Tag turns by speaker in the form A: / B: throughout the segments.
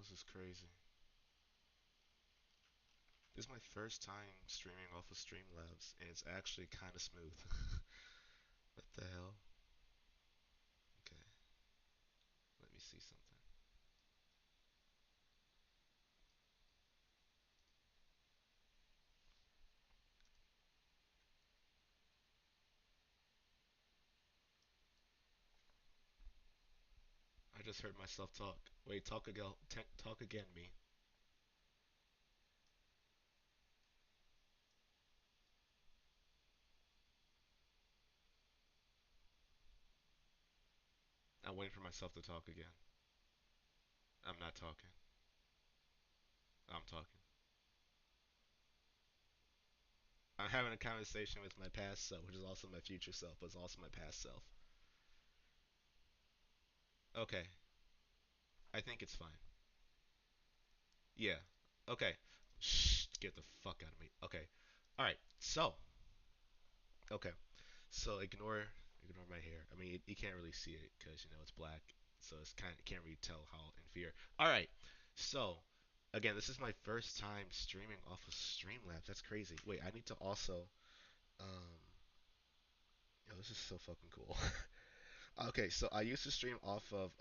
A: this is crazy. This is my first time streaming off of Streamlabs, and it's actually kind of smooth. What the hell? Okay, let me see something. I just heard myself talk. Wait, talk again. Talk again, me. I'm waiting for myself to talk again. I'm not talking. I'm talking. I'm having a conversation with my past self, which is also my future self, but it's also my past self. Okay, I think it's fine. Yeah. Okay. Shh. Get the fuck out of me. Okay. All right. Okay. So ignore my hair. I mean, you can't really see it because it's black, so it's kind of can't really tell how inferior. All right. So again, this is my first time streaming off of Streamlabs. That's crazy. Wait, I need to also. Um, yo, this is so fucking cool. Okay, so I used to stream off of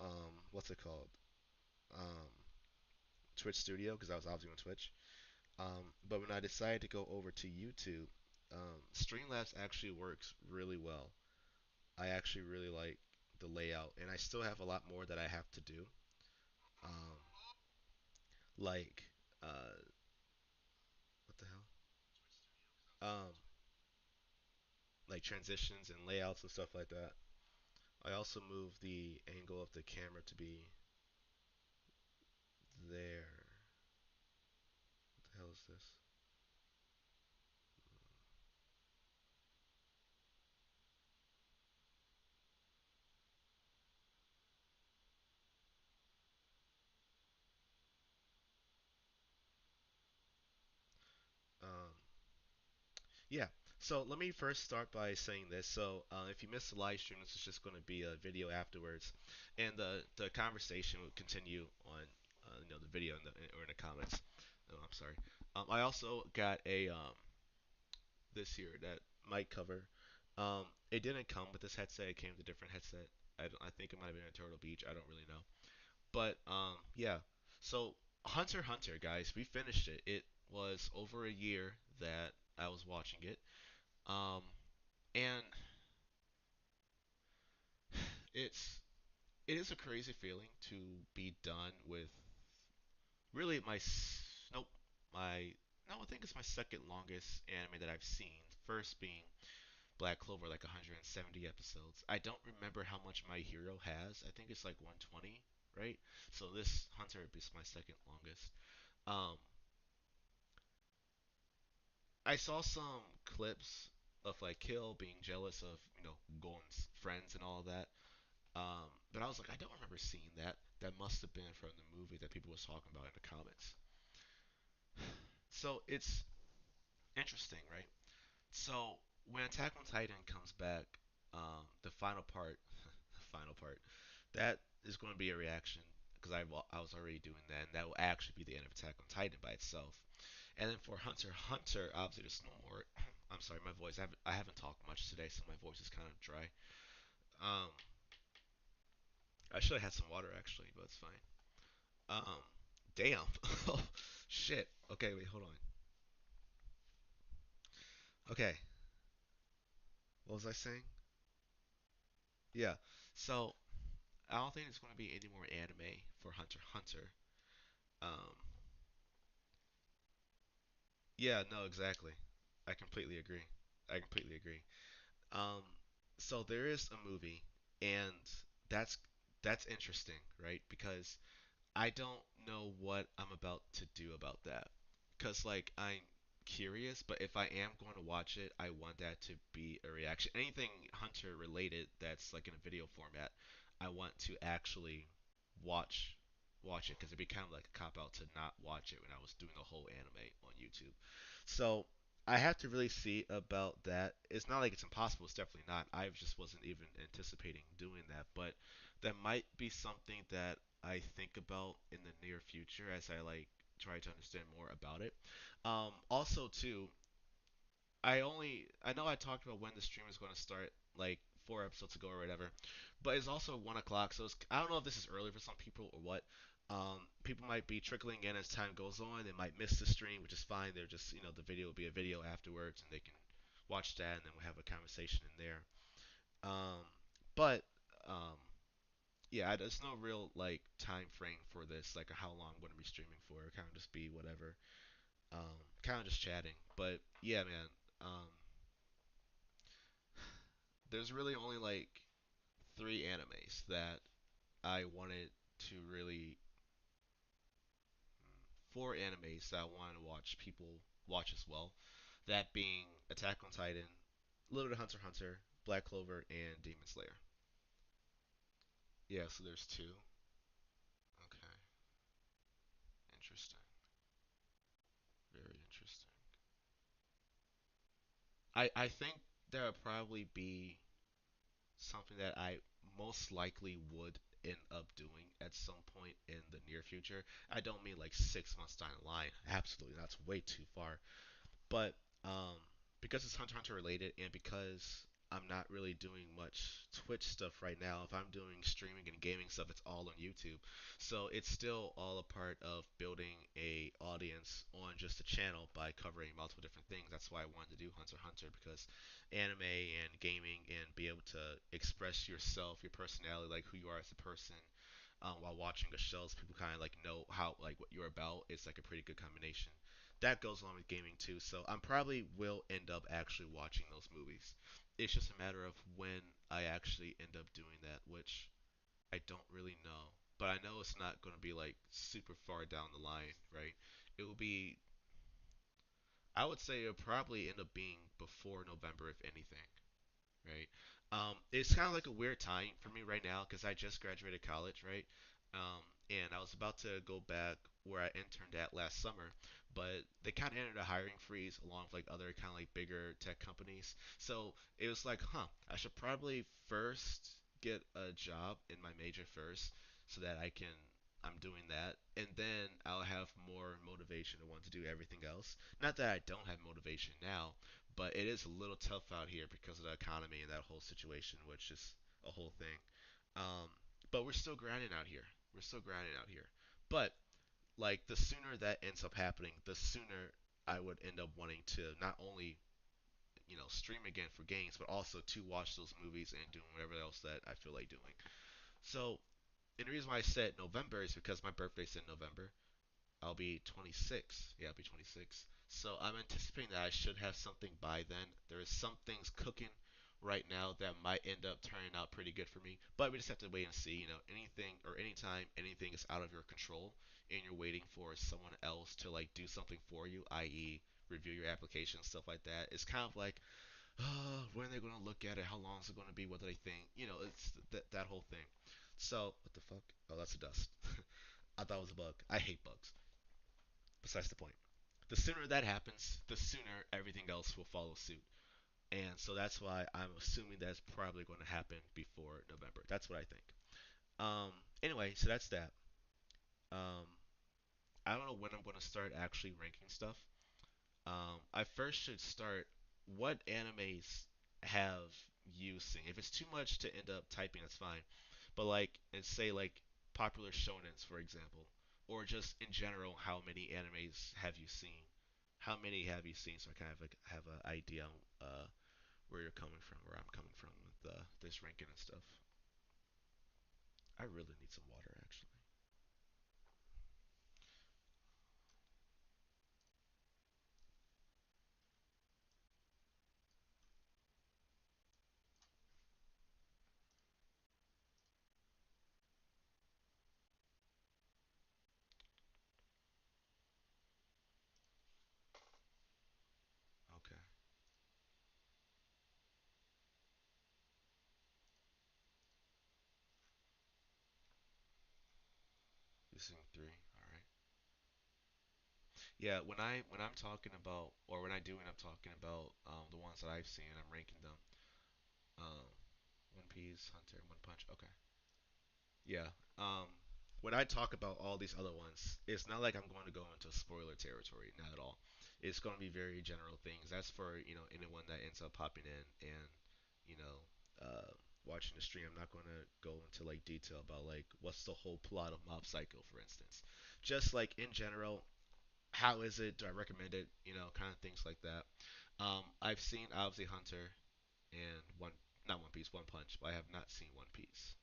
A: what's it called? Um, Twitch Studio because I was obviously on Twitch. But when I decided to go over to YouTube, Streamlabs actually works really well. I actually really like the layout, and I still have a lot more that I have to do. Um, like, what the hell? Um, like transitions and layouts and stuff like that. I also moved the angle of the camera to be there. What the hell is this? Um, Yeah. So let me first start by saying this. So if you missed the live stream, this is just going to be a video afterwards, and the conversation will continue on the video or in the comments. Oh, I'm sorry. I also got a this here that mic cover. It didn't come with this headset. It came with a different headset. I think it might have been a Turtle Beach. I don't really know. But yeah. So Hunter x Hunter, guys, we finished it. It was over a year that I was watching it. Um, and it's it is a crazy feeling to be done with really nope my no I think it's my second longest anime that I've seen. First being Black Clover, like 170 episodes. I don't remember how much My Hero has. I think it's like 120, right? So this Hunter is my second longest. Um, I saw some clips of like Kill being jealous of Gon's friends and all of that. But I was like, I don't remember seeing that. That must have been from the movie that people was talking about in the comics. So it's interesting, right? So when Attack on Titan comes back, the final part, the final part, that is going to be a reaction because I was already doing that, and that will actually be the end of Attack on Titan by itself. And then for Hunter x Hunter, obviously there's no more. I'm sorry, my voice. I haven't talked much today, so my voice is kind of dry. Um, I should have had some water actually, but it's fine. Um, damn. Shit. Okay, wait, hold on. Okay, what was I saying? Yeah. So I don't think there's going to be any more anime for Hunter x Hunter. Um, yeah, no, exactly. I completely agree. I completely agree. Um, so there is a movie, and that's that's interesting, right? Because I don't know what I'm about to do about that. Cause like I'm curious, but if I am going to watch it, I want that to be a reaction. Anything Hunter related that's like in a video format, I want to actually watch watch it because it'd be kind of like a cop out to not watch it when I was doing the whole anime on YouTube. So I have to really see about that. It's not like it's impossible. It's definitely not. I just wasn't even anticipating doing that, but that might be something that I think about in the near future as I like try to understand more about it. Also, too, I know I talked about when the stream is going to start, like 4 episodes ago or whatever, but it's also 1 o'clock, so I don't know if this is early for some people or what. People might be trickling in as time goes on. They might miss the stream, which is fine. They're just, the video will be a video afterwards, and they can watch that, and then we'll have a conversation in there. Um, but um, yeah, there's no real like time frame for this, like how long I'm going to be streaming for. It kind of just be whatever. Kind of just chatting. But yeah, man. Um, there's really only like 3 animes that I wanted to really 4 animes that I wanted to watch people watch as well. That being Attack on Titan, Little bit of Hunter x Hunter, Black Clover, and Demon Slayer. Yeah, so there's two. Okay, interesting. Very interesting. I think there would probably be something that I most likely would end up doing at some point in the near future. I don't mean like 6 months down the line. Absolutely, that's way too far. But um, because it's Hunter x Hunter related, and because I'm not really doing much Twitch stuff right now, if I'm doing streaming and gaming stuff, it's all on YouTube. So it's still all a part of building a audience on just the channel by covering multiple different things. That's why I wanted to do Hunter x Hunter, because anime and gaming and be able to express yourself, your personality, like who you are as a person, while watching a show, so people kind of like know how like what you're about. It's like a pretty good combination. That goes along with gaming too. So I'm probably will end up actually watching those movies. It's just a matter of when I actually end up doing that, which I don't really know. But I know it's not going to be like super far down the line, right? It will be. I would say it'll probably end up being before November, if anything, right? It's kind of like a weird time for me right now because I just graduated college, right? And I was about to go back where I interned at last summer, but they kind of entered a hiring freeze along with like other kind of like bigger tech companies. So it was like, huh, I should probably first get a job in my major first so that I'm doing that, and then I'll have more motivation to want to do everything else. Not that I don't have motivation now, but it is a little tough out here because of the economy and that whole situation, which is a whole thing. Um, but we're still grinding out here. We're still grinding out here. But like the sooner that ends up happening, the sooner I would end up wanting to not only stream again for games, but also to watch those movies and doing whatever else that I feel like doing. So, and the reason why I said November is because my birthday's in November. I'll be 26. Yeah, I'll be 26. So I'm anticipating that I should have something by then. There is some things cooking right now that might end up turning out pretty good for me, but we just have to wait and see. Anything or anytime anything is out of your control and you're waiting for someone else to like do something for you, i.e., review your application, stuff like that. It's kind of like, when are they going to look at it? How long is it going to be? What do they think? It's that whole thing. So, what the fuck? Oh, that's a dust. I thought it was a bug. I hate bugs. Besides the point. The sooner that happens, the sooner everything else will follow suit. And so that's why I'm assuming that's probably going to happen before November. That's what I think. Anyway, so that's that. Um, I don't know when I'm going to start actually ranking stuff. I first should start what animes have you seen. If it's too much to end up typing, that's fine. But like, and say like popular shonens, for example, or just in general, how many animes have you seen? How many have you seen? So I kind of like have an idea on where you're coming from, where I'm coming from with this ranking and stuff. I really need some water, actually. Okay, you've seen three. All right. Yeah, when I'm talking about, or when I do end up talking about the ones that I've seen, I'm ranking them. Um, One Piece, Hunter, One Punch. Okay. Yeah. Um, when I talk about all these other ones, it's not like I'm going to go into spoiler territory. Not at all. It's going to be very general things. That's for anyone that ends up popping in and you know watching the stream. I'm not going to go into like detail about like what's the whole plot of Mob Psycho, for instance. Just like in general, how is it? Do I recommend it? Kind of things like that. I've seen obviously Hunter and not One Piece, One Punch, but I have not seen One Piece.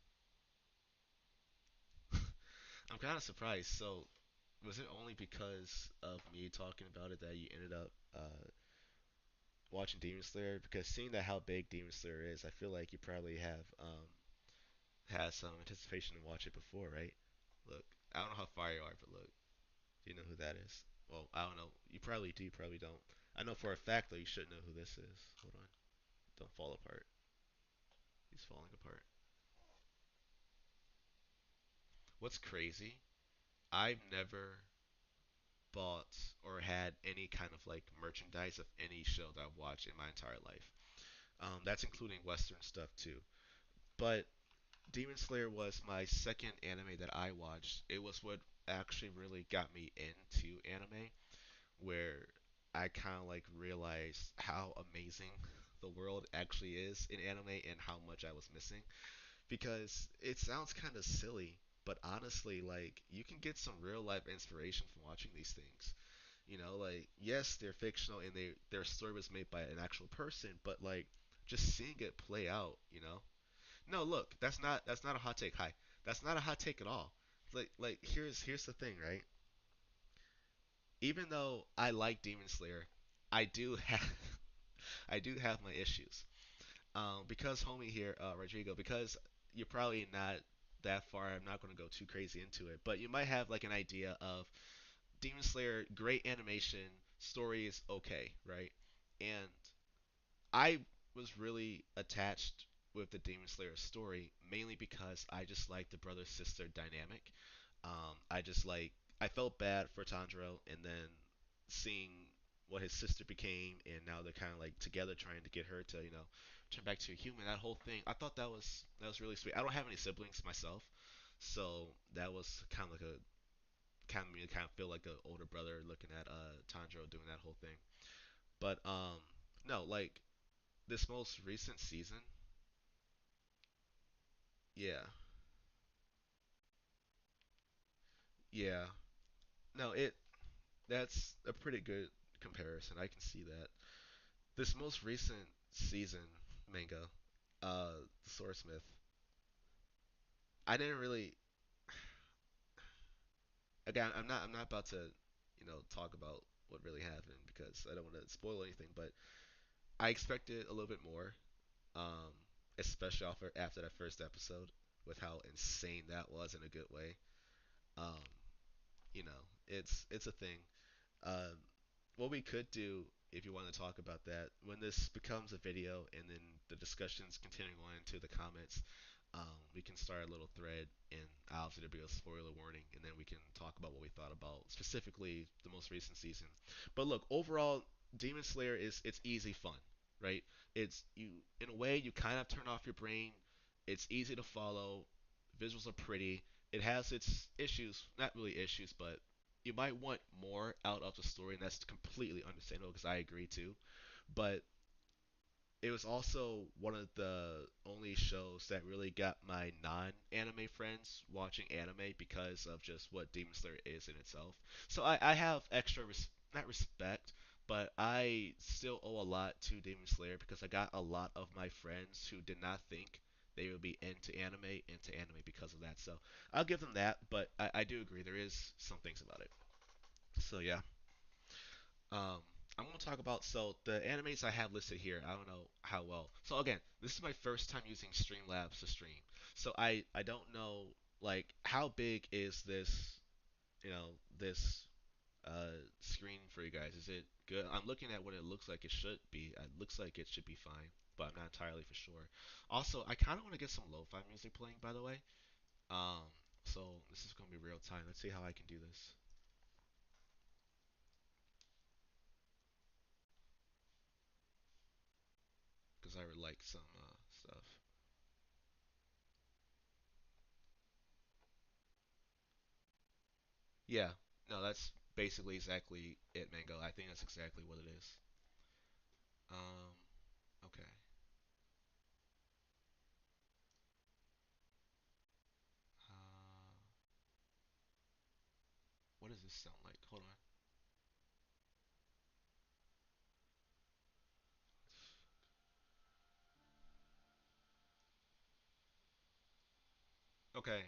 A: I'm kind of surprised. So, was it only because of me talking about it that you ended up watching Demon Slayer? Because seeing that how big Demon Slayer is, I feel like you probably have had some anticipation to watch it before, right? Look, I don't know how far you are, but look, do you know who that is? Well, I don't know. You probably do, you probably don't. I know for a fact though you should know who this is. Hold on. Don't fall apart. He's falling apart. What's crazy? I've never bought or had any kind of like merchandise of any show that I've watched in my entire life. That's including Western stuff too. But Demon Slayer was my second anime that I watched. It was what actually really got me into anime, where I kind of like realized how amazing the world actually is in anime and how much I was missing. Because it sounds kind of silly, but honestly, like you can get some real life inspiration from watching these things. Like yes, they're fictional and their story was made by an actual person, but like just seeing it play out. No, look, that's not a hot take. Hi, that's not a hot take at all. Like here's the thing, right? Even though I like Demon Slayer, I do have I do have my issues. Because homie here, Rodrigo, because you're probably not that far. I'm not going to go too crazy into it, but you might have like an idea of Demon Slayer, great animation, story is okay, right? And I was really attached with the Demon Slayer story mainly because I just like the brother sister dynamic. I just like I felt bad for Tanjiro, and then seeing what his sister became, and now they're kind of like together trying to get her to turn back to a human. That whole thing, I thought that was really sweet. I don't have any siblings myself, so that was kind of like a kind of me kind of feel like an older brother looking at Tanjiro doing that whole thing. But no, like this most recent season, yeah, yeah, no, that's a pretty good comparison. I can see that. This most recent season manga, the Swordsmith, I didn't really. Again, I'm not about to, talk about what really happened because I don't want to spoil anything. But I expected a little bit more, um, especially after that first episode with how insane that was in a good way. Um, it's a thing. Um, what we could do, if you want to talk about that, when this becomes a video and then the discussions continuing on into the comments, we can start a little thread, and obviously there'll be a spoiler warning, and then we can talk about what we thought about specifically the most recent season. But look, overall, Demon Slayer it's easy fun, right? It's you in a way you kind of turn off your brain. It's easy to follow. Visuals are pretty. It has its issues, not really issues, but you might want more out of the story, and that's completely understandable because I agree too. But it was also one of the only shows that really got my non-anime friends watching anime because of just what Demon Slayer is in itself. So I have extra not respect, but I still owe a lot to Demon Slayer because I got a lot of my friends who did not think they would be into anime because of that. So I'll give them that, but I do agree there is some things about it. So yeah. Um, I'm gonna talk about the animes I have listed here. I don't know how well. So again, this is my first time using Streamlabs to stream. So I don't know like how big is you know this screen for you guys? Is it good? I'm looking at what it looks like it should be. It looks like it should be fine, but I'm not entirely for sure. Also, I kind of want to get some lo-fi music playing, by the way. Um, so this is gonna be real time. Let's see how I can do this. because I would like some stuff. Yeah, no, that's basically exactly it, Mango. I think that's exactly what it is. Um, okay. Uh, what does this sound like? Hold on. Okay,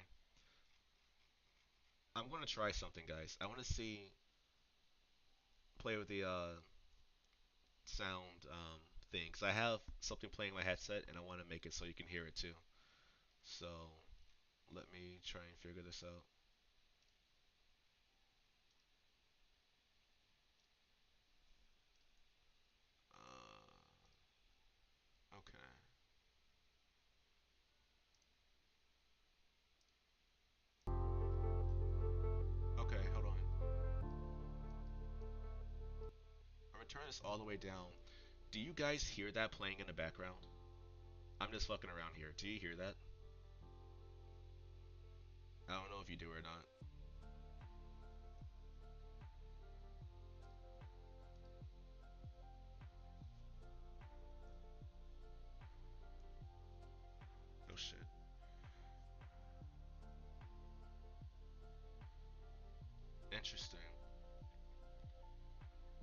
A: I'm gonna try something, guys. I want to see play with the sound thing because I have something playing my headset and I want to make it so you can hear it too. So let me try and figure this out. Okay. Okay, hold on. I'm gonna turn this all the way down. Do you guys hear that playing in the background? I'm just fucking around here. Do you hear that? I don't know if you do or not. Oh shit. Interesting.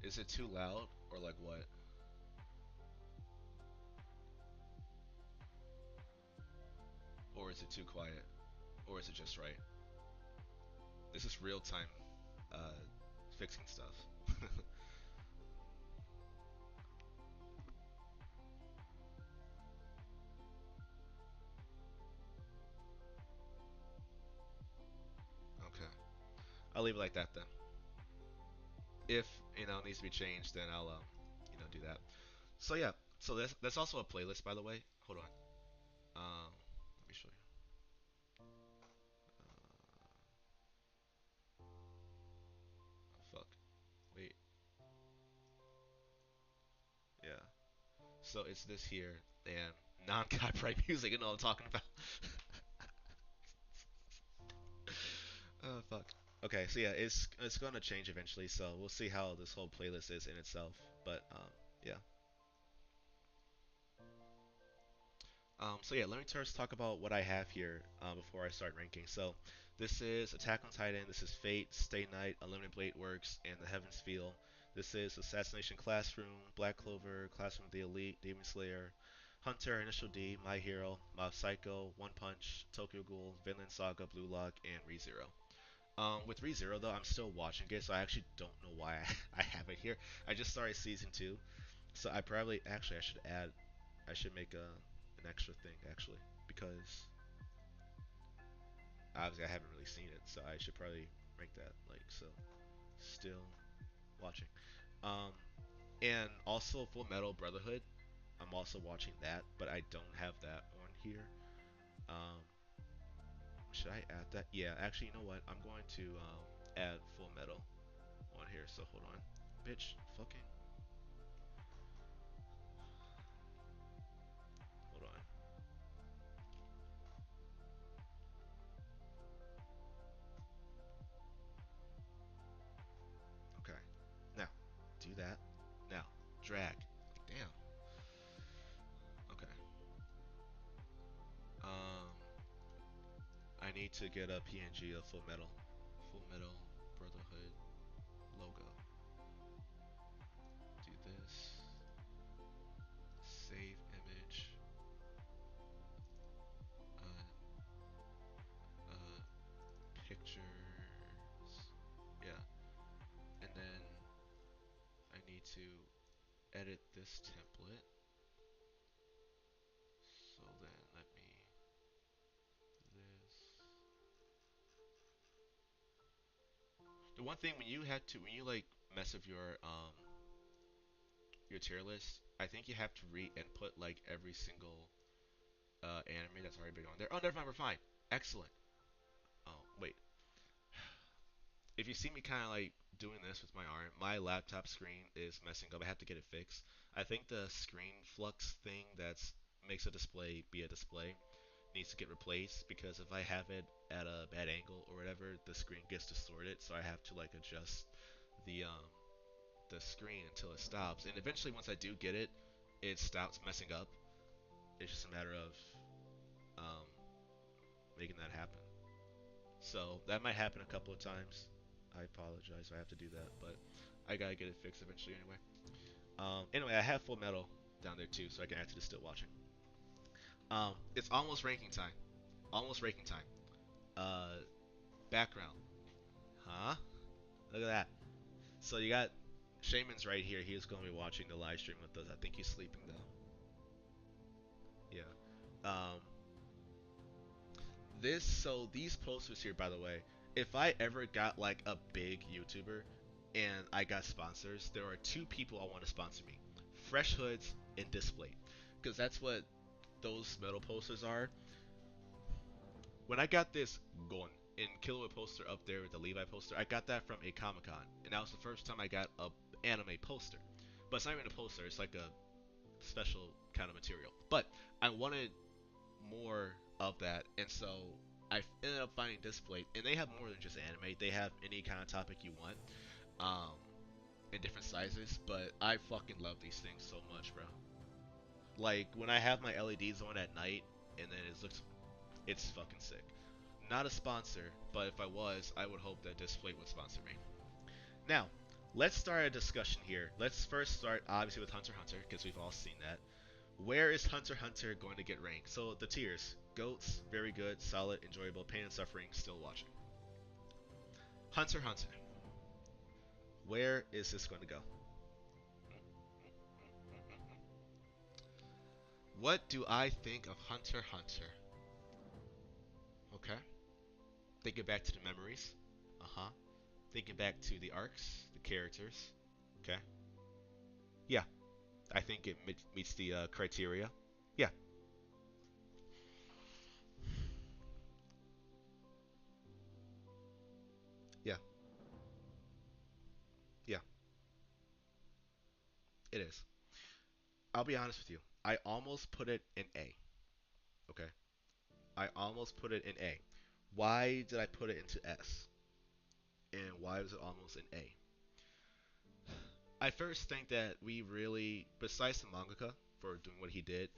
A: Is it too loud or like what? Or is it too quiet? Or is it just right? This is real time uh, fixing stuff. Okay. I'll leave it like that then. If it needs to be changed, then I'll do that. So yeah. So that's also a playlist, by the way. Hold on. Let me show you. Fuck. Wait. Yeah. So it's this here and non-copyright music. You know what I'm talking about. Oh fuck. Okay, so yeah, it's gonna change eventually. So we'll see how this whole playlist is in itself. But yeah. So yeah, let me first talk about what I have here before I start ranking. So this is Attack on Titan. This is Fate, Stay Night, Unlimited Blade Works, and The Heavens Feel. This is Assassination Classroom, Black Clover, Classroom of the Elite, Demon Slayer, Hunter, Initial D, My Hero, Mob Psycho, One Punch, Tokyo Ghoul, Vinland Saga, Blue Lock, and ReZero. With ReZero though, I'm still watching it, so I actually don't know why I have it here. I just started season two, so I probably actually I should make an extra thing actually because obviously I haven't really seen it, so I should probably rank that like so. Still watching. Um, and also Full Metal Brotherhood. I'm also watching that, but I don't have that on here. Um, should I add that? Yeah, actually, you know what? I'm going to add Full Metal on here. So hold on, bitch, fucking hold on. Okay, now do that. Now drag. Damn. Okay. Um, I need to get a PNG of Full Metal. Full Metal Brotherhood logo. Do this. Save image. Uh, uh, pictures. Yeah. And then I need to edit this template. So then let me this. The one thing when you like mess with your tier list, I think you have to re-input like every single anime that's already been on there. Oh, never mind, we're fine. Excellent. Oh, wait. If you see me kind of like doing this with my arm, my laptop screen is messing up. I have to get it fixed. I think the screen flux thing that's makes a display be a display needs to get replaced because if I have it at a bad angle or whatever, the screen gets distorted. So I have to like adjust the screen until it stops. And eventually, once I do get it, it stops messing up. It's just a matter of um, making that happen. So that might happen a couple of times. I apologize if I have to do that, but I gotta get it fixed eventually anyway. Anyway, I have Full Metal down there too, so I can add to the still watching. It's almost ranking time. Almost ranking time. Uh, background. Huh? Look at that. So you got Shaman's right here. He is going to be watching the live stream with us. I think he's sleeping though. Yeah. Um, these posters here, by the way, if I ever got like a big YouTuber and I got sponsors, there are two people I want to sponsor me: Fresh Hoods and Display, because that's what those metal posters are. When I got this going in Killua poster up there with the Levi poster, I got that from a Comic Con, and that was the first time I got a anime poster. But it's not even a poster; it's like a special kind of material. But I wanted more of that, and so I ended up finding Display, and they have more than just anime. They have any kind of topic you want, um, in different sizes. But I fucking love these things so much, bro. Like when I have my LEDs on at night, and then it's fucking sick. Not a sponsor, but if I was, I would hope that Display would sponsor me. Now, let's start a discussion here. Let's first start obviously with Hunter x Hunter because we've all seen that. Where is Hunter x Hunter going to get ranked? So the tiers: goats, very good, solid, enjoyable, pain and suffering, still watching. Hunter x Hunter. Where is this going to go? What do I think of Hunter x Hunter? Okay. Thinking back to the memories. Uh huh. Thinking back to the arcs, the characters. Okay. Yeah, I think it meets the criteria. Yeah, yeah, yeah, it is. I'll be honest with you. I almost put it in A. Okay. I almost put it in A. Why did I put it into S? And why was it almost in A? I first think that we really, besides the mangaka for doing what he did,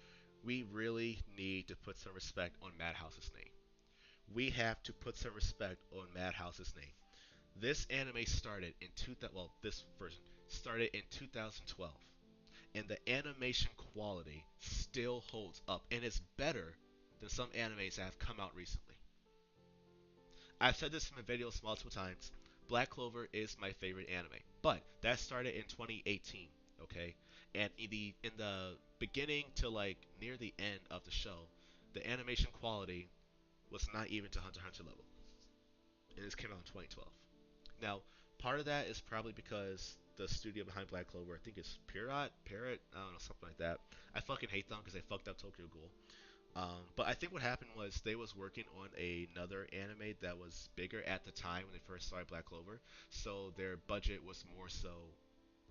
A: we really need to put some respect on Madhouse's name. We have to put some respect on Madhouse's name. This anime started in 2000. Well, this version started in 2012, and the animation quality still holds up, and it's better than some animes that have come out recently. I've said this in my videos multiple times. Black Clover is my favorite anime, but that started in 2018. Okay, and in the beginning to like near the end of the show, the animation quality was not even to Hunter x Hunter level, and this came out in 2012. Now, part of that is probably because the studio behind Black Clover, I think it's Parrot, I don't know, something like that. I fucking hate them because they fucked up Tokyo Ghoul. But I think what happened was they was working on another anime that was bigger at the time when they first started Black Clover, so their budget was more so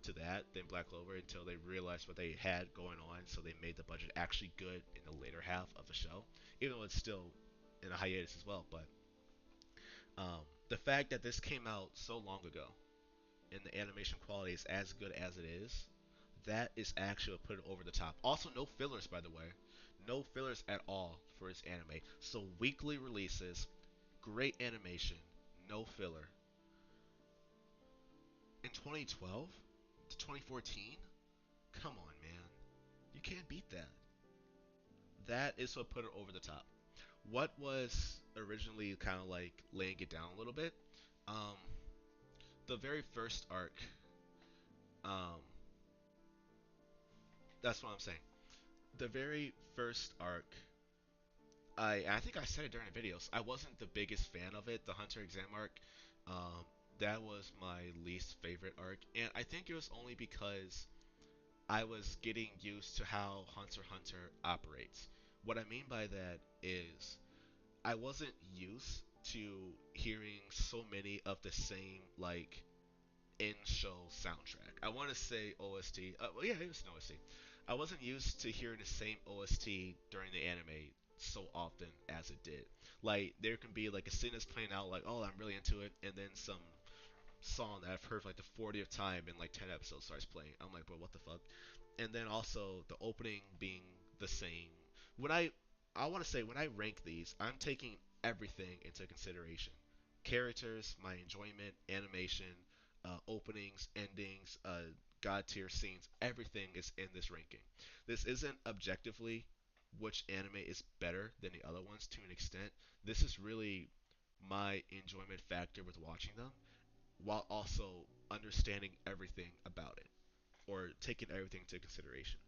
A: to that than Black Clover until they realized what they had going on. So they made the budget actually good in the later half of the show, even though it's still in a hiatus as well. But the fact that this came out so long ago and the animation quality is as good as it is, that is actually what put it over the top. Also, no fillers, by the way. No fillers at all for its anime. So, weekly releases, great animation, no filler. In 2012 to 2014? Come on, man. You can't beat that. That is what put it over the top. What was originally kind of like laying it down a little bit? Um, the very first arc, um, that's what I'm saying. The very first arc, I think I said it during the videos. I wasn't the biggest fan of it. The Hunter exam arc, um, that was my least favorite arc, and I think it was only because I was getting used to how Hunter x Hunter operates. What I mean by that is I wasn't used to hearing so many of the same like in-show soundtrack. I want to say OST. Well, yeah, it was an OST. I wasn't used to hearing the same OST during the anime so often as it did. Like there can be like a scene that's playing out, like oh I'm really into it, and then some song that I've heard for like the 40th time in like 10 episodes starts playing. I'm like, bro, what the fuck? And then also the opening being the same. When I want to say when I rank these, I'm taking everything into consideration. Characters, my enjoyment, animation, openings, endings, god tier scenes, everything is in this ranking. This isn't objectively which anime is better than the other ones to an extent. This is really my enjoyment factor with watching them while also understanding everything about it or taking everything into consideration.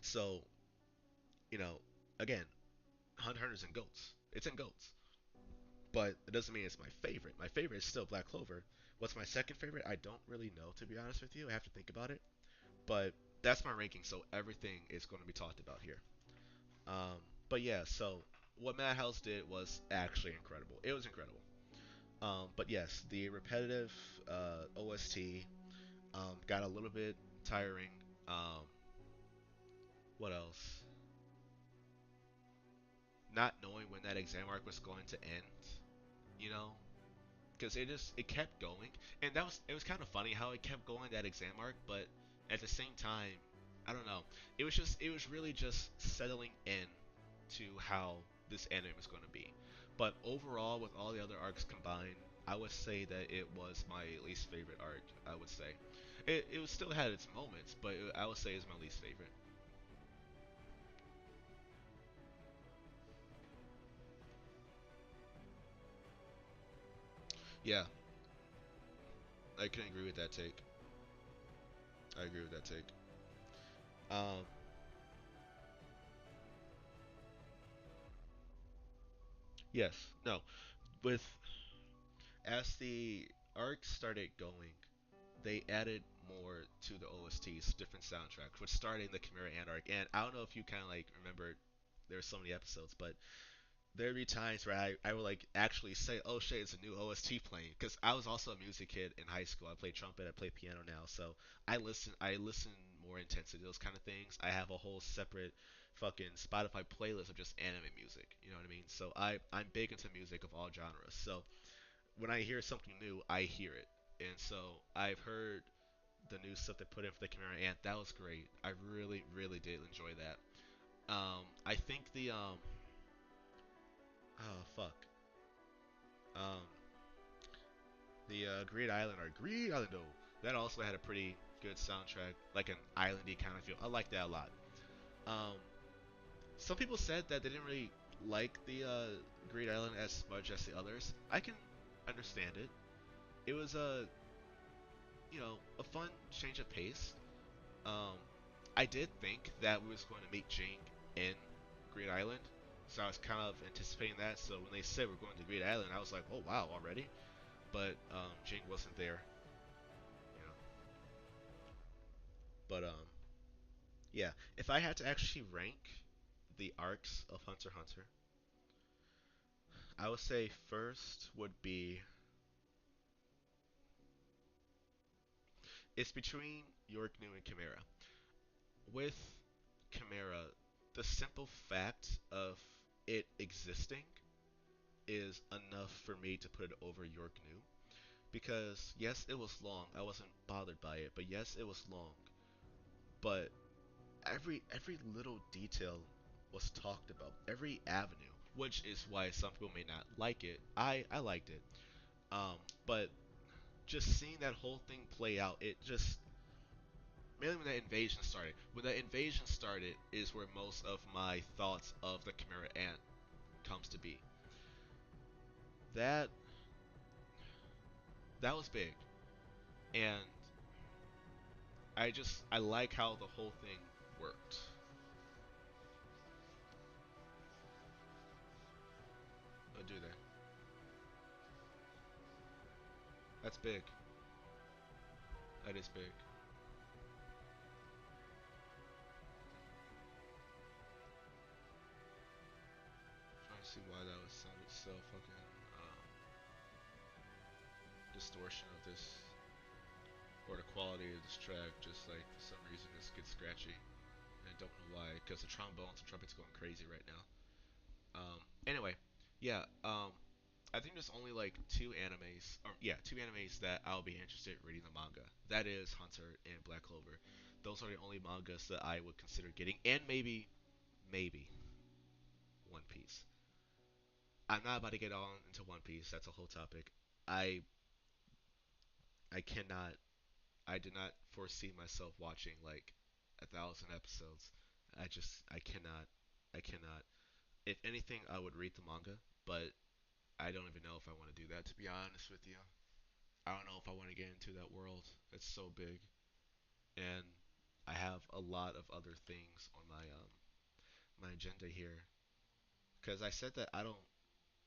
A: So, you know, again, Hunter x Hunter's in goats. It's in goats. But it doesn't mean it's my favorite. My favorite is still Black Clover. What's my second favorite? I don't really know, to be honest with you. I have to think about it. But that's my ranking, so everything is going to be talked about here. Um, but yeah, so what Madhouse did was actually incredible. It was incredible. But yes, the repetitive OST got a little bit tiring. Um, what else? Not knowing when that exam arc was going to end, you know, because it kept going, and it was kind of funny how it kept going that exam arc, but at the same time, I don't know. It was really just settling in to how this anime was going to be. But overall, with all the other arcs combined, I would say that it was my least favorite arc. I would say it was still had its moments, but I would say it's my least favorite. Yeah, I can agree with that take. I agree with that take. Um, yes, no, with as the arc started going, they added more to the OSTs, different soundtracks, which started in the Chimera Ant arc. And I don't know if you kind of like remember there were so many episodes, but there'd be times where I would like actually say, "Oh shit, it's a new OST playing," because I was also a music kid in high school. I play trumpet, I play piano now, so I listen more intensely to those kind of things. I have a whole separate fucking Spotify playlist of just anime music. You know what I mean? So I'm big into music of all genres. So when I hear something new, I hear it. And so I've heard the new stuff they put in for the Chimera Ant. That was great. I really, really did enjoy that. I think oh fuck, um, the Great Island or Great Island, though, that also had a pretty good soundtrack, like an islandy kind of feel. I like that a lot. Um, some people said that they didn't really like the Great Island as much as the others. I can understand it. It was a fun change of pace. Um, I did think that we was going to meet Jing in Great Island, so I was kind of anticipating that. So when they said we're going to Great Island, I was like, oh wow, already. But Jing wasn't there, you know. But yeah, if I had to actually rank the arcs of Hunter x Hunter, I would say first would be it's between York New and Chimera. With Chimera, the simple fact of it existing is enough for me to put it over York New. Because yes, it was long. I wasn't bothered by it, but yes, it was long. But every little detail was talked about. Every avenue, which is why some people may not like it. I liked it. Um, but just seeing that whole thing play out, it just mainly when that invasion started. When that invasion started is where most of my thoughts of the Chimera Ant comes to be. That that was big, and I like how the whole thing worked. Oh, do they? That's big. That is big. Trying to see why that was sounded so fucking distortion of this. or the quality of this track just like for some reason just gets scratchy. And I don't know why, because the trombones and trumpets going crazy right now. Anyway, yeah. I think there's only like two animes that I'll be interested in reading the manga. That is Hunter and Black Clover. Those are the only mangas that I would consider getting, and maybe One Piece. I'm not about to get on into One Piece. That's a whole topic. I I cannot. I did not foresee myself watching like 1,000 episodes. I cannot. I cannot. If anything, I would read the manga, but I don't even know if I want to do that. To be honest with you, I don't know if I want to get into that world. It's so big, and I have a lot of other things on my agenda here. Because I said that I don't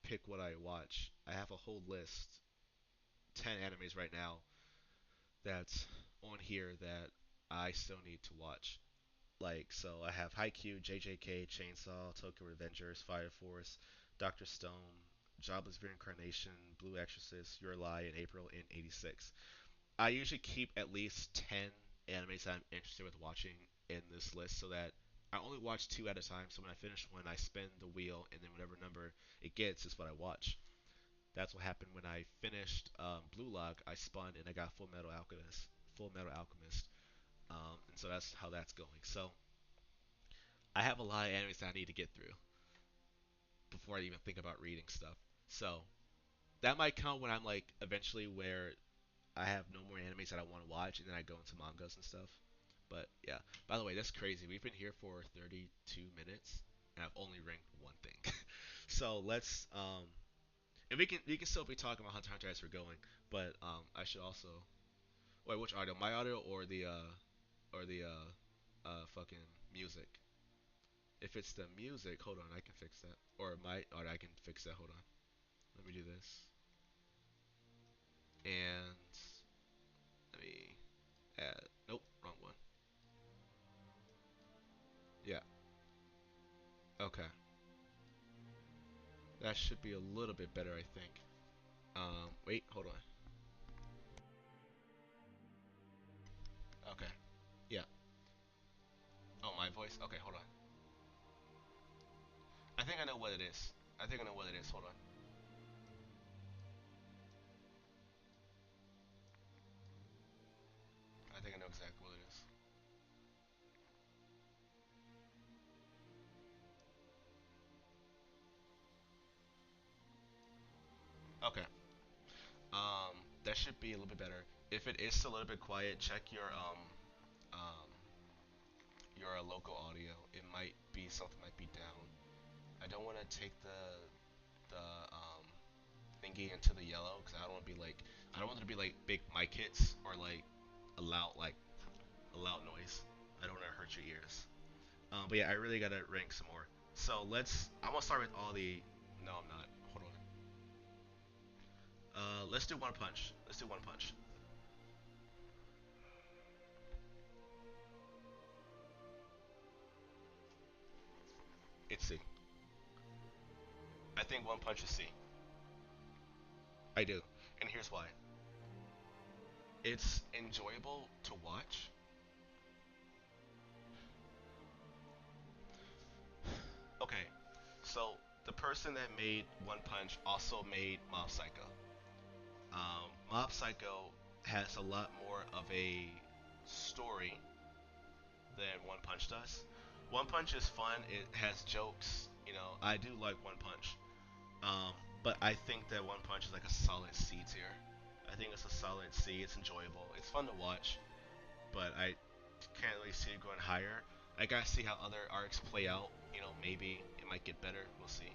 A: pick what I watch. I have a whole list, 10 animes right now that's on here that I still need to watch. Like, so I have Haikyuu, JJK, Chainsaw, Tokyo Revengers, Fire Force, Doctor Stone, Jobless Reincarnation, Blue Exorcist, Your Lie in April in '86. I usually keep at least 10 animes that I'm interested with watching in this list so that I only watch two at a time. So when I finish one, I spin the wheel, and then whatever number it gets is what I watch. That's what happened when I finished Blue Lock. I spun and I got Full Metal Alchemist. Full Metal Alchemist. And so that's how that's going. So I have a lot of animes that I need to get through before I even think about reading stuff. So that might come when I'm like eventually where I have no more animes that I want to watch, and then I go into mangas and stuff. But yeah. By the way, that's crazy. We've been here for 32 minutes, and I've only ranked one thing. So let's and we can still be talking about Hunter x Hunter as we're going, but I should also wait. Which audio? My audio or the fucking music? If it's the music, hold on, I can fix that. Or my audio, I can fix that. Hold on. Let me do this. And let me add. Nope, wrong one. Yeah. Okay. That should be a little bit better, I think. Wait, hold on. Okay. Yeah. Oh, my voice? Okay, hold on. I think I know what it is. I think I know what it is. Hold on. I think I know exactly what it is. Okay. That should be a little bit better. If it is still a little bit quiet, check um your local audio. It might be something might be down. I don't want to take the thingy into the yellow because I don't want to be like I don't want it to be like big mic hits or like a loud noise. I don't want to hurt your ears. But yeah, I really gotta rank some more. So let's. I'm gonna start with all the. No, I'm not. Hold on. Let's do One Punch. Let's do One Punch. It's C. I think One Punch is C. I do, and here's why. It's enjoyable to watch. Okay, so the person that made One Punch also made Mob Psycho. Mob Psycho has a lot more of a story than One Punch does. One Punch is fun. It has jokes. You know, I do like One Punch. But I think that One Punch is like a solid C tier. I think it's a solid C. It's enjoyable. It's fun to watch, but I can't really see it going higher. I gotta see how other arcs play out. You know, maybe it might get better. We'll see.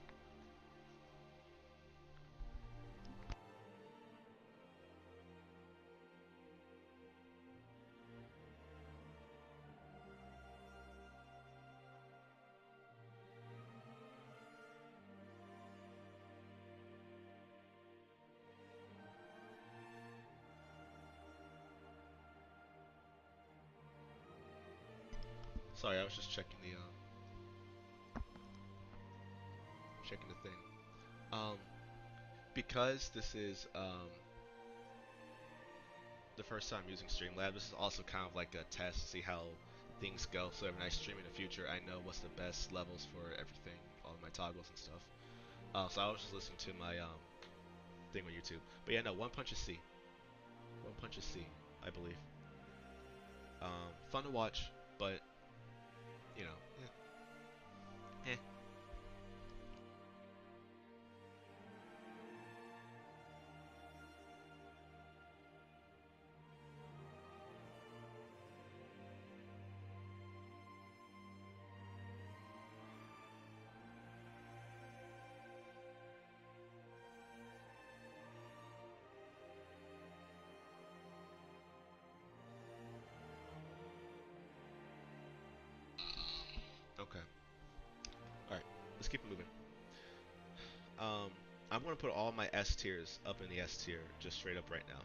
A: Sorry, I was just checking the thing. Um, because this is the first time using Streamlabs. This is also kind of like a test to see how things go. So every night stream in the future, I know what's the best levels for everything, all of my toggles and stuff. So I was just listening to my thing on YouTube. But yeah, no, One Punch is C. One Punch is C, I believe. Fun to watch, but you know, eh. Okay. All right. Let's keep it moving. Um, I'm gonna put all my S tiers up in the S tier, just straight up right now.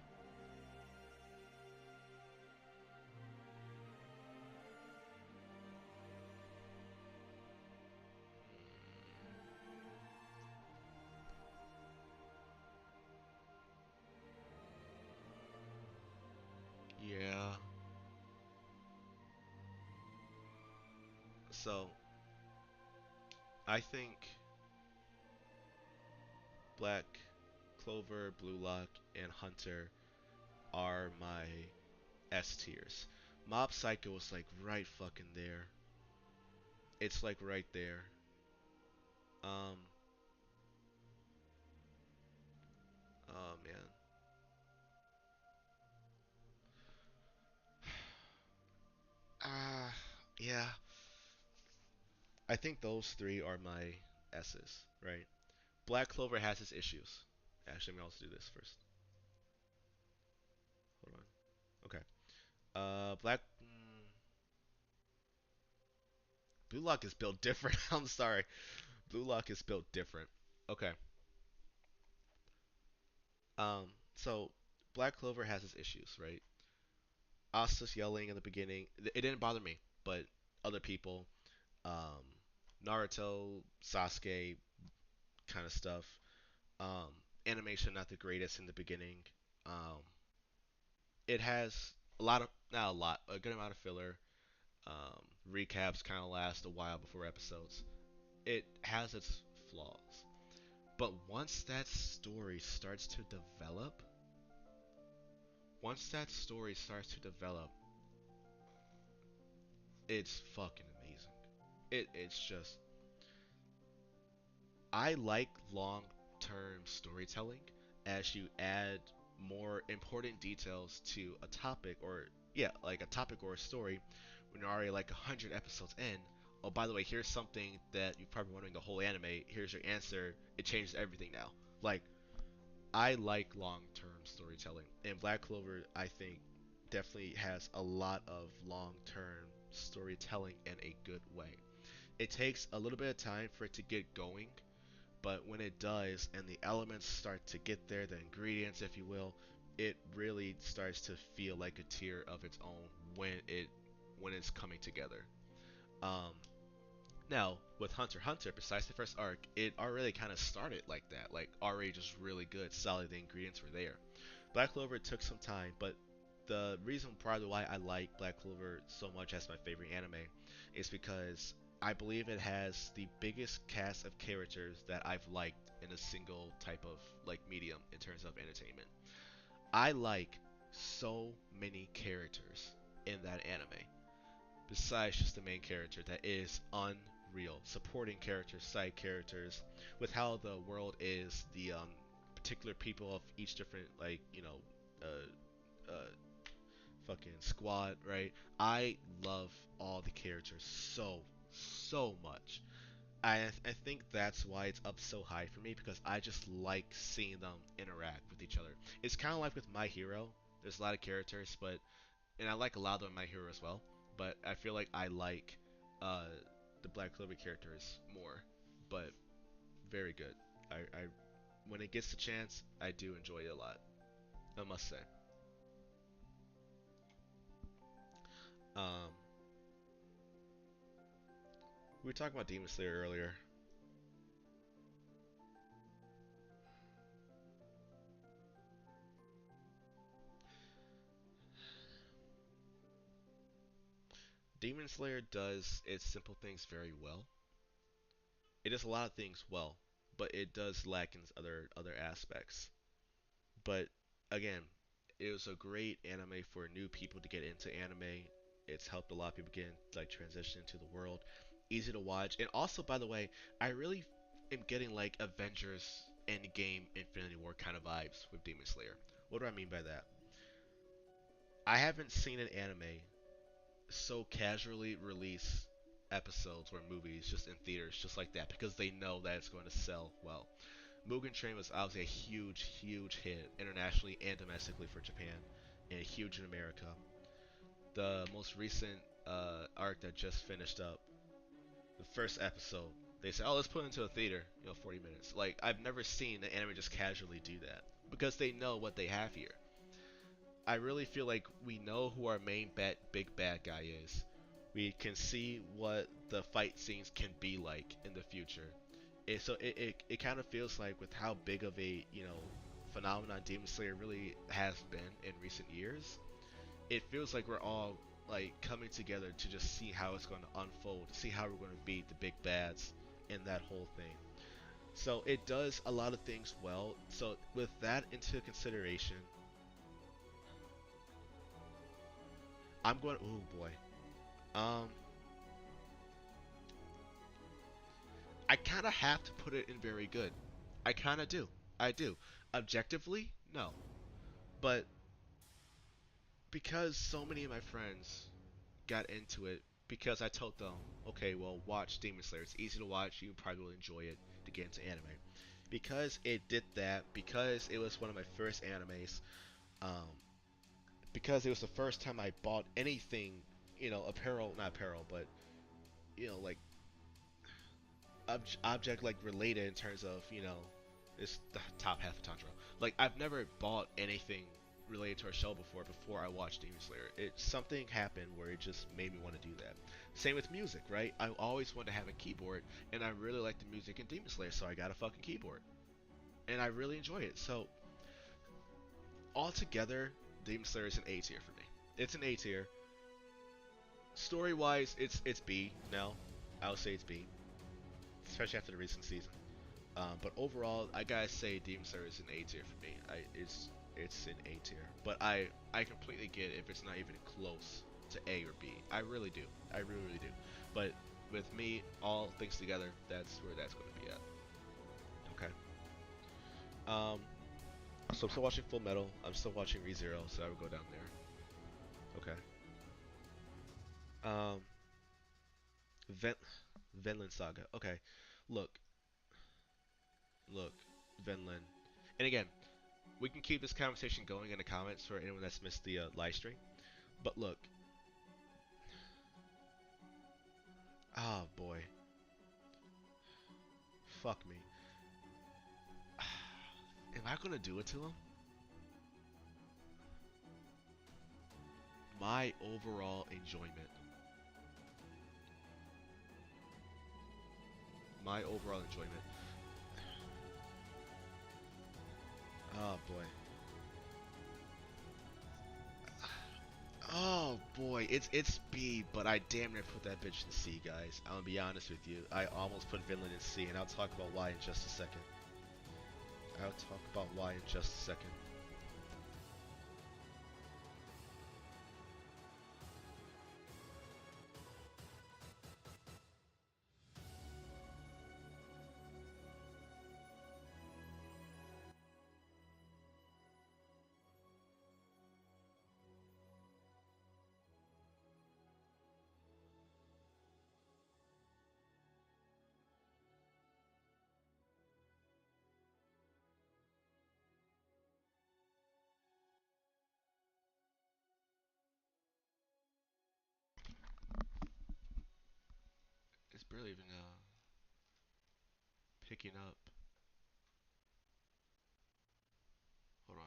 A: Yeah. So I think Black Clover, Blue Lock, and Hunter are my S tiers. Mob Psycho is like right fucking there. It's like right there. Um, oh man. Ah, yeah. I think those three are my S's, right? Black Clover has its issues. Actually, let me also do this first. Hold on. Okay. Black. Blue Lock is built different. I'm sorry. Blue Lock is built different. Okay. So Black Clover has its issues, right? Asta's yelling in the beginning. It didn't bother me, but other people, um, Naruto, Sasuke, kind of stuff. Um, Animation not the greatest in the beginning. Um, it has a lot of, not a lot, a good amount of filler. Recaps kind of last a while before episodes. It has its flaws, but once that story starts to develop, once that story starts to develop, it's fucking amazing. It's just, I like long term storytelling as you add more important details to a topic, or yeah, like a topic or a story when you're already like 100 episodes in. Oh, by the way, here's something that you're probably wondering the whole anime. Here's your answer. It changes everything now. Like, I like long term storytelling, and Black Clover, I think, definitely has a lot of long term storytelling in a good way. It takes a little bit of time for it to get going, but when it does and the elements start to get there, the ingredients, if you will, it really starts to feel like a tier of its own when it's coming together. Um, Now with Hunter x Hunter, besides the first arc, it already kind of started like that, like already just really good, solid. The ingredients were there. Black Clover took some time, but the reason probably why I like Black Clover so much as my favorite anime is because I believe it has the biggest cast of characters that I've liked in a single type of like medium in terms of entertainment. I like so many characters in that anime besides just the main character that is unreal. Supporting characters, side characters, with how the world is, the particular people of each different like uh, fucking squad, right? I love all the characters so much. I think that's why it's up so high for me because I just like seeing them interact with each other. It's kind of like with My Hero. There's a lot of characters, but and I like a lot of them in My Hero as well. But I feel like I like uh, the Black Clover characters more. But very good. I when it gets the chance, I do enjoy it a lot. I must say. Um, we were talking about Demon Slayer earlier. Demon Slayer does its simple things very well. It does a lot of things well, but it does lack in other aspects. But again, it was a great anime for new people to get into anime. It's helped a lot of people get in, like transition into the world. Easy to watch, and also by the way, I really am getting like Avengers Endgame Infinity War kind of vibes with Demon Slayer. What do I mean by that? I haven't seen an anime so casually release episodes or movies just in theaters just like that because they know that it's going to sell well. Mugen Train was obviously a huge hit internationally and domestically for Japan, and huge in America. The most recent arc that just finished up, the first episode, they said, "Oh, let's put it into a theater, 40 minutes." Like I've never seen an anime just casually do that because they know what they have here. I really feel like we know who our main big bad guy is. We can see what the fight scenes can be like in the future. So it kind of feels like with how big of a phenomenon Demon Slayer really has been in recent years, it feels like we're all like coming together to just see how it's going to unfold, see how we're going to beat the big bads in that whole thing. So it does a lot of things well. So with that into consideration, I'm going. Oh boy. Um, I kind of have to put it in very good. I kind of do. I do. Objectively, no. But because so many of my friends got into it, because I told them, okay, well, watch Demon Slayer. It's easy to watch. You probably will enjoy it to get into anime. Because it did that, because it was one of my first animes, um, because it was the first time I bought anything, apparel, not apparel, but, like object like related in terms of it's the top half of Tantra. Like I've never bought anything related to our show before I watched Demon Slayer. It something happened where it just made me want to do that. Same with music, right? I always wanted to have a keyboard, and I really like the music in Demon Slayer, so I got a fucking keyboard, and I really enjoy it. So altogether, Demon Slayer is an A tier for me. It's an A tier. Story wise, it's B now. I would say it's B, especially after the recent season. But overall, I gotta say Demon Slayer is an A tier for me. It's an A tier. But I completely get if it's not even close to A or B. I really do. I really do. But with me, all things together, that's where that's going to be at. Okay. Um. So I'm still watching Full Metal. I'm still watching ReZero, so I would go down there. Okay. Um. Ven- Vinland Saga. Okay. Look, look, Vinland. And again, we can keep this conversation going in the comments for anyone that's missed the live stream. But look, oh boy, fuck me. Am I gonna do it to him? My overall enjoyment. My overall enjoyment. Oh boy. Oh boy, it's B, but I damn near put that bitch in C, guys. I'm gonna be honest with you. I almost put Vinland in C, and I'll talk about why in just a second. I'll talk about why in just a second. It's barely even picking up. Hold on.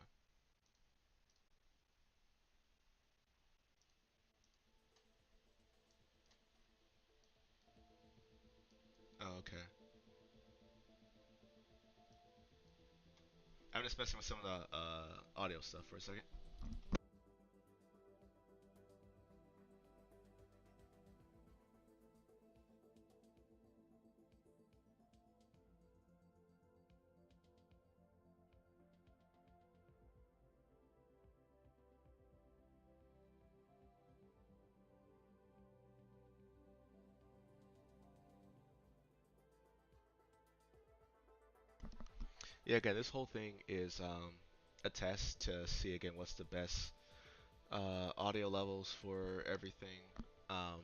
A: Oh, okay. I'm just messing with some of the audio stuff for a second. Yeah, again, this whole thing is a test to see again what's the best audio levels for everything. Um,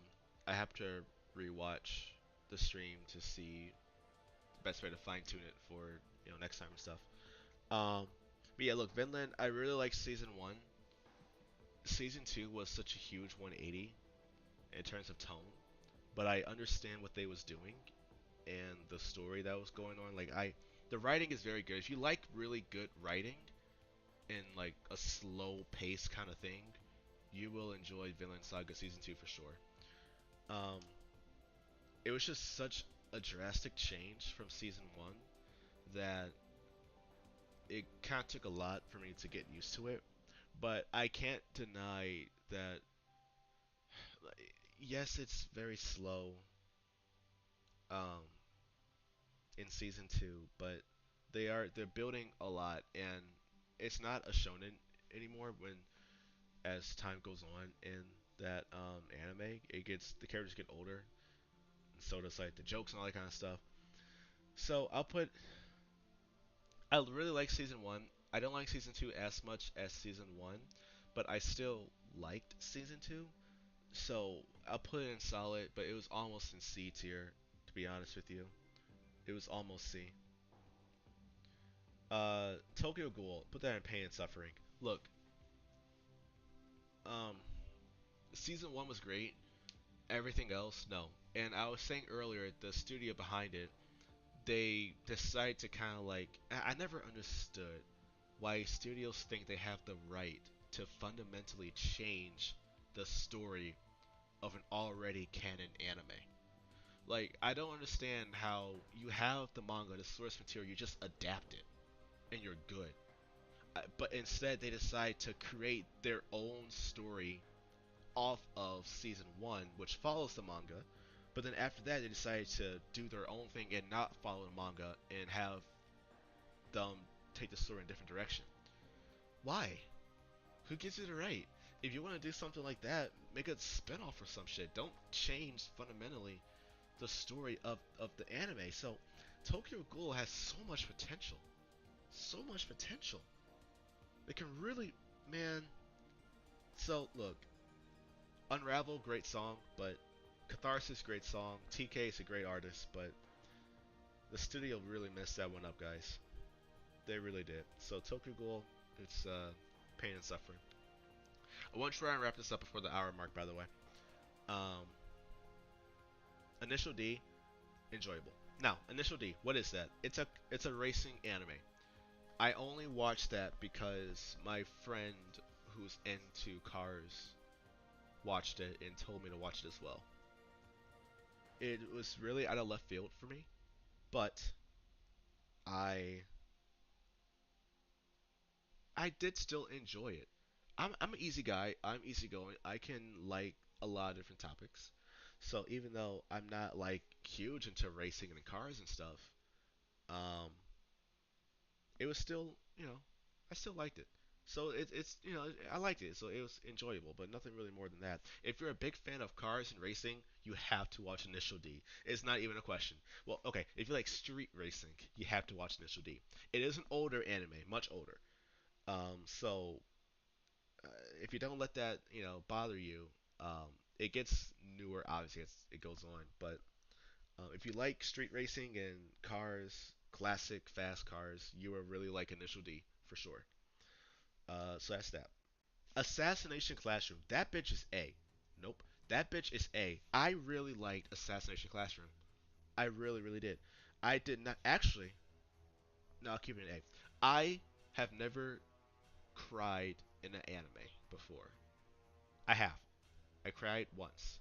A: I have to rewatch the stream to see the best way to fine tune it for next time and stuff. Um, but yeah, look, Vinland. I really like season one. Season two was such a huge 180 in terms of tone, but I understand what they was doing and the story that was going on. The writing is very good. If you like really good writing in like a slow pace kind of thing, you will enjoy Vinland Saga season two for sure. Um, it was just such a drastic change from season one that it kind of took a lot for me to get used to it. But I can't deny that, yes, it's very slow um, in season two, but they're building a lot, and it's not a shonen anymore. When as time goes on in that anime, it gets the characters get older, and so does like the jokes and all that kind of stuff. So I really like season one. I don't like season two as much as season one, but I still liked season two. So I'll put it in solid, but it was almost in C tier, to be honest with you. It was almost C. Tokyo Ghoul, put that in pain and suffering. Look, um, season one was great. Everything else, no. And I was saying earlier, the studio behind it, they decide to kind of like. I never understood why studios think they have the right to fundamentally change the story of an already canon anime. Like, I don't understand how you have the manga, the source material, you just adapt it and you're good. But instead, they decide to create their own story off of season one, which follows the manga. But then after that, they decided to do their own thing and not follow the manga and have them take the story in a different direction. Why? Who gives you the right? If you want to do something like that, make a spinoff or some shit. Don't change fundamentally the story of the anime. So, Tokyo Ghoul has so much potential. So much potential. It can really, man. So, look, Unravel, great song, but Catharsis, great song. TK is a great artist, but the studio really messed that one up, guys. They really did. So Tokyo Ghoul, it's pain and suffering. I want to try and wrap this up before the hour mark, by the way. Um, Initial D, enjoyable. Now, Initial D, what is that? It's a racing anime. I only watched that because my friend who's into cars watched it and told me to watch it as well. It was really out of left field for me, but I I did still enjoy it. I'm an easy guy. I'm easygoing. I can like a lot of different topics. So even though I'm not like huge into racing and cars and stuff, um, it was still I still liked it. So it's I liked it. So it was enjoyable, but nothing really more than that. If you're a big fan of cars and racing, you have to watch Initial D. It's not even a question. Well, okay, if you like street racing, you have to watch Initial D. It is an older anime, much older. So uh, if you don't let that bother you, it gets newer. Obviously, it goes on, but if you like street racing and cars, classic fast cars, you will really like Initial D for sure. So that's that. Assassination Classroom. That bitch is A. Nope. That bitch is A. I really liked Assassination Classroom. I really, really did. I did not actually. No, I'll keep it an A. I have never cried in an anime before. I have. I cried once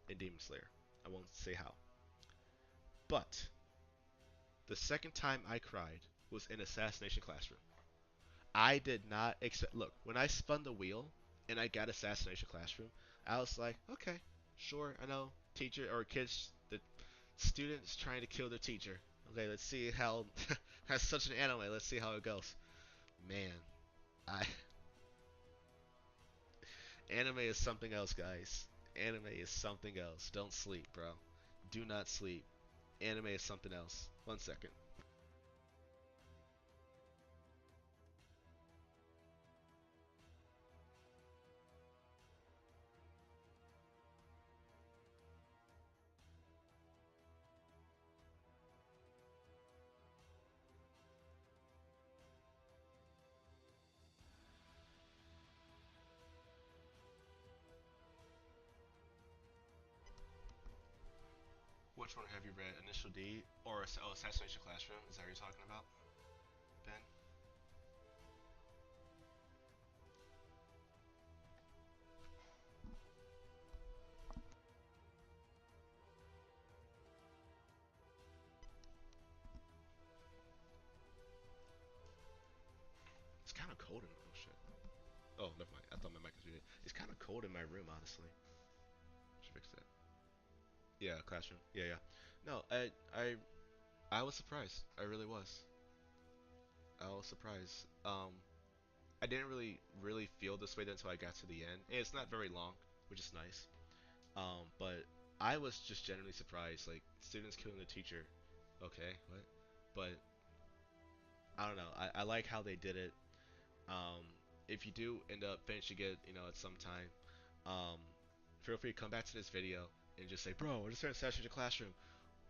A: in Demon Slayer. I won't say how. But the second time I cried was in Assassination Classroom. I did not expect. Look, when I spun the wheel and I got Assassination Classroom, I was like, okay, sure, I know teacher or kids, the students trying to kill their teacher. Okay, let's see how. That's such an anime. Let's see how it goes. Man, I anime is something else, guys. Anime is something else. Don't sleep, bro. Do not sleep. Anime is something else. 1 second. Which one have you read? Initial D or Assassination Classroom? Is that what you're talking about, Ben? It's kind of cold in. Oh shit. Oh, never mind. I thought my mic was muted. It's kind of cold in my room, honestly. Should fix that. Yeah, classroom. Yeah, yeah. No, I was surprised. I really was. I was surprised. I didn't really feel this way until I got to the end. And it's not very long, which is nice. But I was just genuinely surprised. Like students killing the teacher. Okay, what? But I don't know. I like how they did it. Um, if you do end up finishing it, at some time, um, feel free to come back to this video and just say, bro, I just heard Assassination Classroom.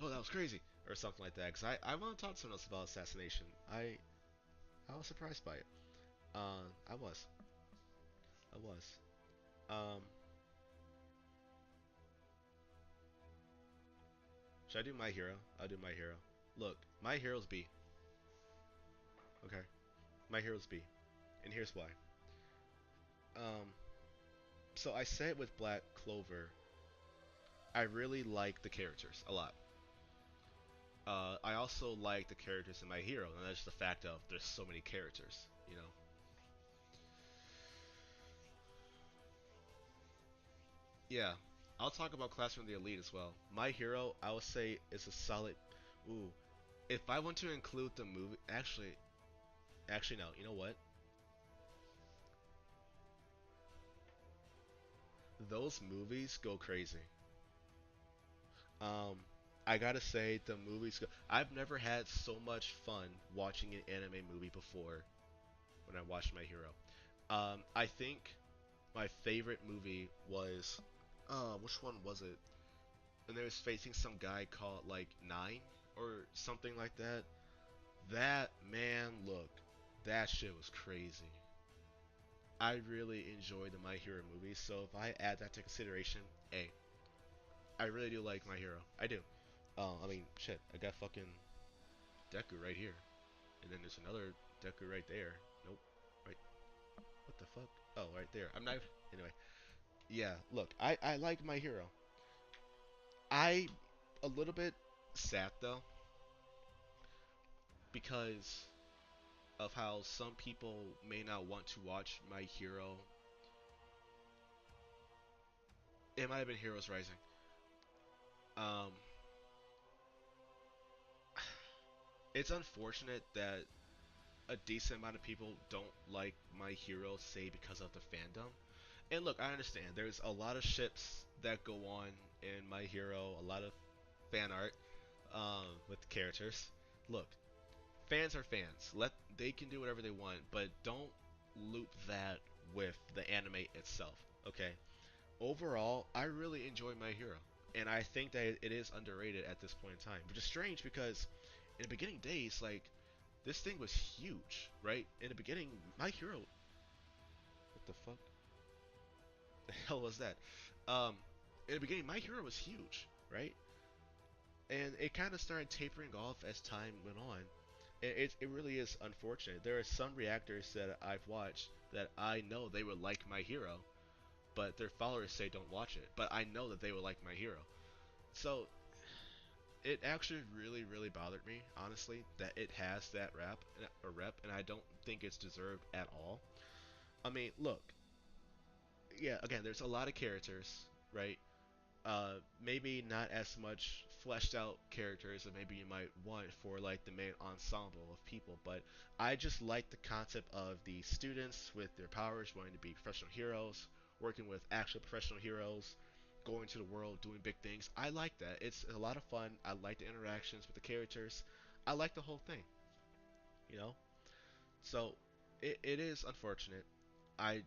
A: Oh, that was crazy, or something like that. Cause I want to talk to someone else about assassination. I was surprised by it. I was, I was. Um, should I do my hero? I'll do my hero. Look, my hero's B. Okay, my hero's B, and here's why. Um, so I said with Black Clover, I really like the characters a lot. I also like the characters in my hero, and that's just the fact of there's so many characters. Yeah, I'll talk about Classroom of the Elite as well. My hero, I would say, is a solid. Ooh, if I want to include the movie, actually no. You know what? Those movies go crazy. Um, I gotta say the movies. I've never had so much fun watching an anime movie before when I watched My Hero. I think my favorite movie was, which one was it? And they was facing some guy called like Nine or something like that. That man, look, that shit was crazy. I really enjoy the My Hero movies, so if I add that to consideration, hey, I really do like My Hero. I do. I mean, shit, I got fucking Deku right here, and then there's another Deku right there. Nope, right. What the fuck? Oh, right there. I'm not. Anyway, yeah. Look, I like My Hero. I a little bit sad though because of how some people may not want to watch My Hero. It might have been Heroes Rising. Um, it's unfortunate that a decent amount of people don't like My Hero, say because of the fandom. And look, I understand. There's a lot of ships that go on in My Hero, a lot of fan art with the characters. Look, fans are fans. They can do whatever they want, but don't loop that with the anime itself. Okay. Overall, I really enjoy My Hero, and I think that it is underrated at this point in time. Which is strange because in the beginning days, like this thing was huge, right? In the beginning, My Hero. What the fuck? The hell was that? Um, in the beginning, My Hero was huge, right? And it kind of started tapering off as time went on. It really is unfortunate. There are some reactors that I've watched that I know they would like My Hero, but their followers say don't watch it. But I know that they would like My Hero. So it actually really bothered me, honestly, that it has that rep, and I don't think it's deserved at all. I mean, look, yeah, again, there's a lot of characters, right? Maybe not as much fleshed out characters that maybe you might want for like the main ensemble of people, but I just like the concept of the students with their powers wanting to be professional heroes, working with actual professional heroes, going to the world, doing big things. I like that. It's a lot of fun. I like the interactions with the characters. I like the whole thing, you know? So it is unfortunate. I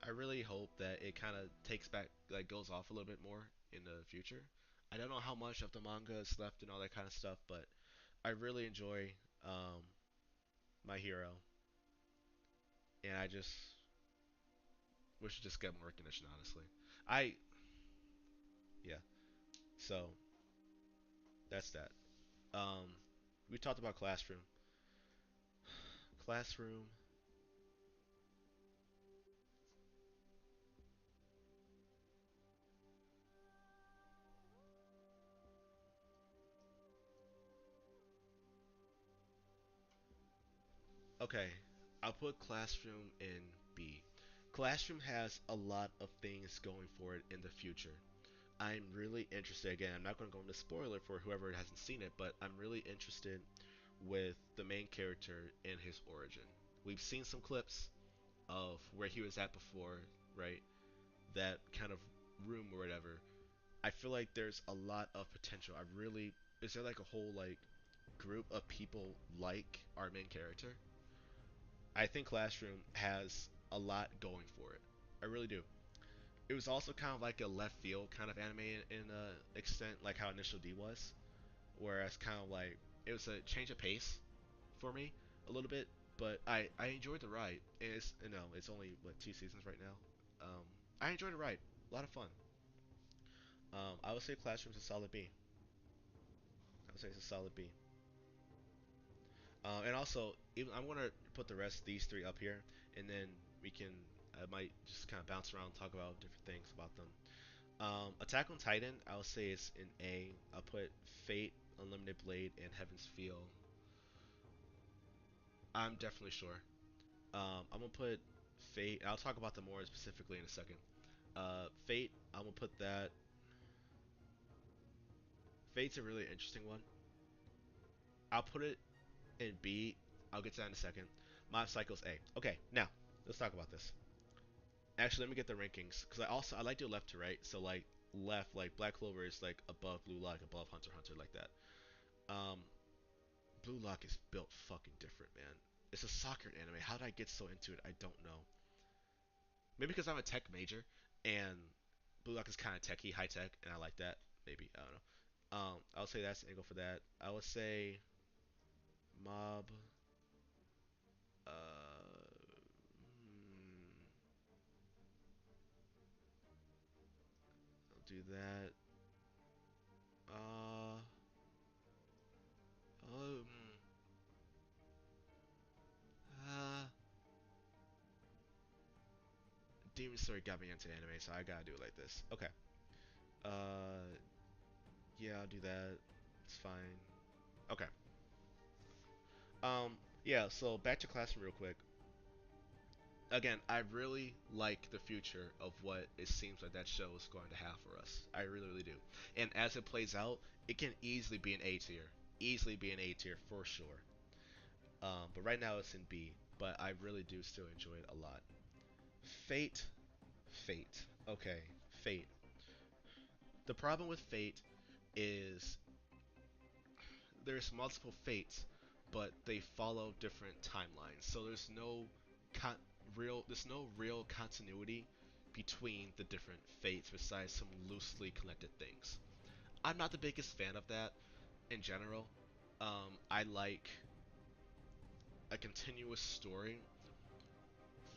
A: I really hope that it kind of takes back, like, goes off a little bit more in the future. I don't know how much of the manga is left and all that kind of stuff, but I really enjoy um, My Hero, and I just wish it just get more recognition. Honestly, I yeah. So That's that. Um, we talked about classroom. Classroom. Okay, I'll put classroom in B. Classroom has a lot of things going for it in the future. I'm really interested. Again, I'm not going to go into spoiler for whoever hasn't seen it, but I'm really interested with the main character and his origin. We've seen some clips of where he was at before, right? That kind of room or whatever. I feel like there's a lot of potential. I really is there like a whole like group of people like our main character? I think Classroom has a lot going for it. I really do. It was also kind of like a left field kind of anime in extent, like how Initial D was, whereas kind of like it was a change of pace for me a little bit, but I enjoyed the ride. And it's it's only what 2 seasons right now. I enjoyed the ride, a lot of fun. I would say Classroom's a solid B. I would say it's a solid B. And also, even I'm gonna put the rest of these three up here, and then we can I might just kind of bounce around, and talk about different things about them. Attack on Titan, I'll say it's in A. I'll put Fate, Unlimited Blade, and Heaven's Feel. I'm definitely sure. I'm gonna put Fate. I'll talk about them more specifically in a second. Fate, I'm gonna put that. Fate's a really interesting one. I'll put it in B. I'll get to that in a second. Mob Psycho's A. Okay, now let's talk about this. Actually, let me get the rankings because I like to do left to right. So like left, like Black Clover is like above Blue Lock, above Hunter x Hunter, like that. Um, Blue Lock is built fucking different, man. It's a soccer anime. How did I get so into it? I don't know. Maybe because I'm a tech major and Blue Lock is kind of techy, high tech, and I like that. Maybe I don't know. I would say that's the angle for that. I would say Mob. I'll do that. Uh, um, uh, Demon Slayer got me into anime, so I gotta do it like this. Okay. Uh, yeah, I'll do that. It's fine. Okay. Yeah. So back to Classroom real quick. Again, I really like the future of what it seems like that show is going to have for us. I really, really do. And as it plays out, it can easily be an A tier. Easily be an A tier for sure. But right now it's in B. But I really do still enjoy it a lot. Fate. Fate. Okay. Fate. The problem with Fate is there's multiple fates, but they follow different timelines. So con- there's no real continuity between the different fates besides some loosely connected things. I'm not the biggest fan of that in general. I like a continuous story.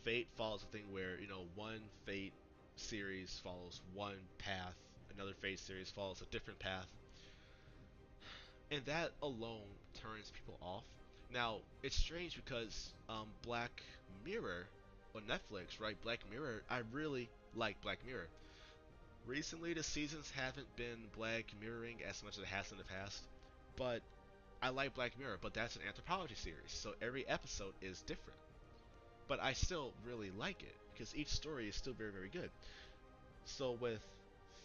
A: Fate follows a thing where one Fate series follows one path, another Fate series follows a different path, and that alone turns people off. Now, it's strange because Black Mirror on Netflix, right? Black Mirror, I really like Black Mirror. Recently, the seasons haven't been Black Mirroring as much as it has in the past, but I like Black Mirror, but that's an anthropology series, so every episode is different. But I still really like it because each story is still very, very good. So with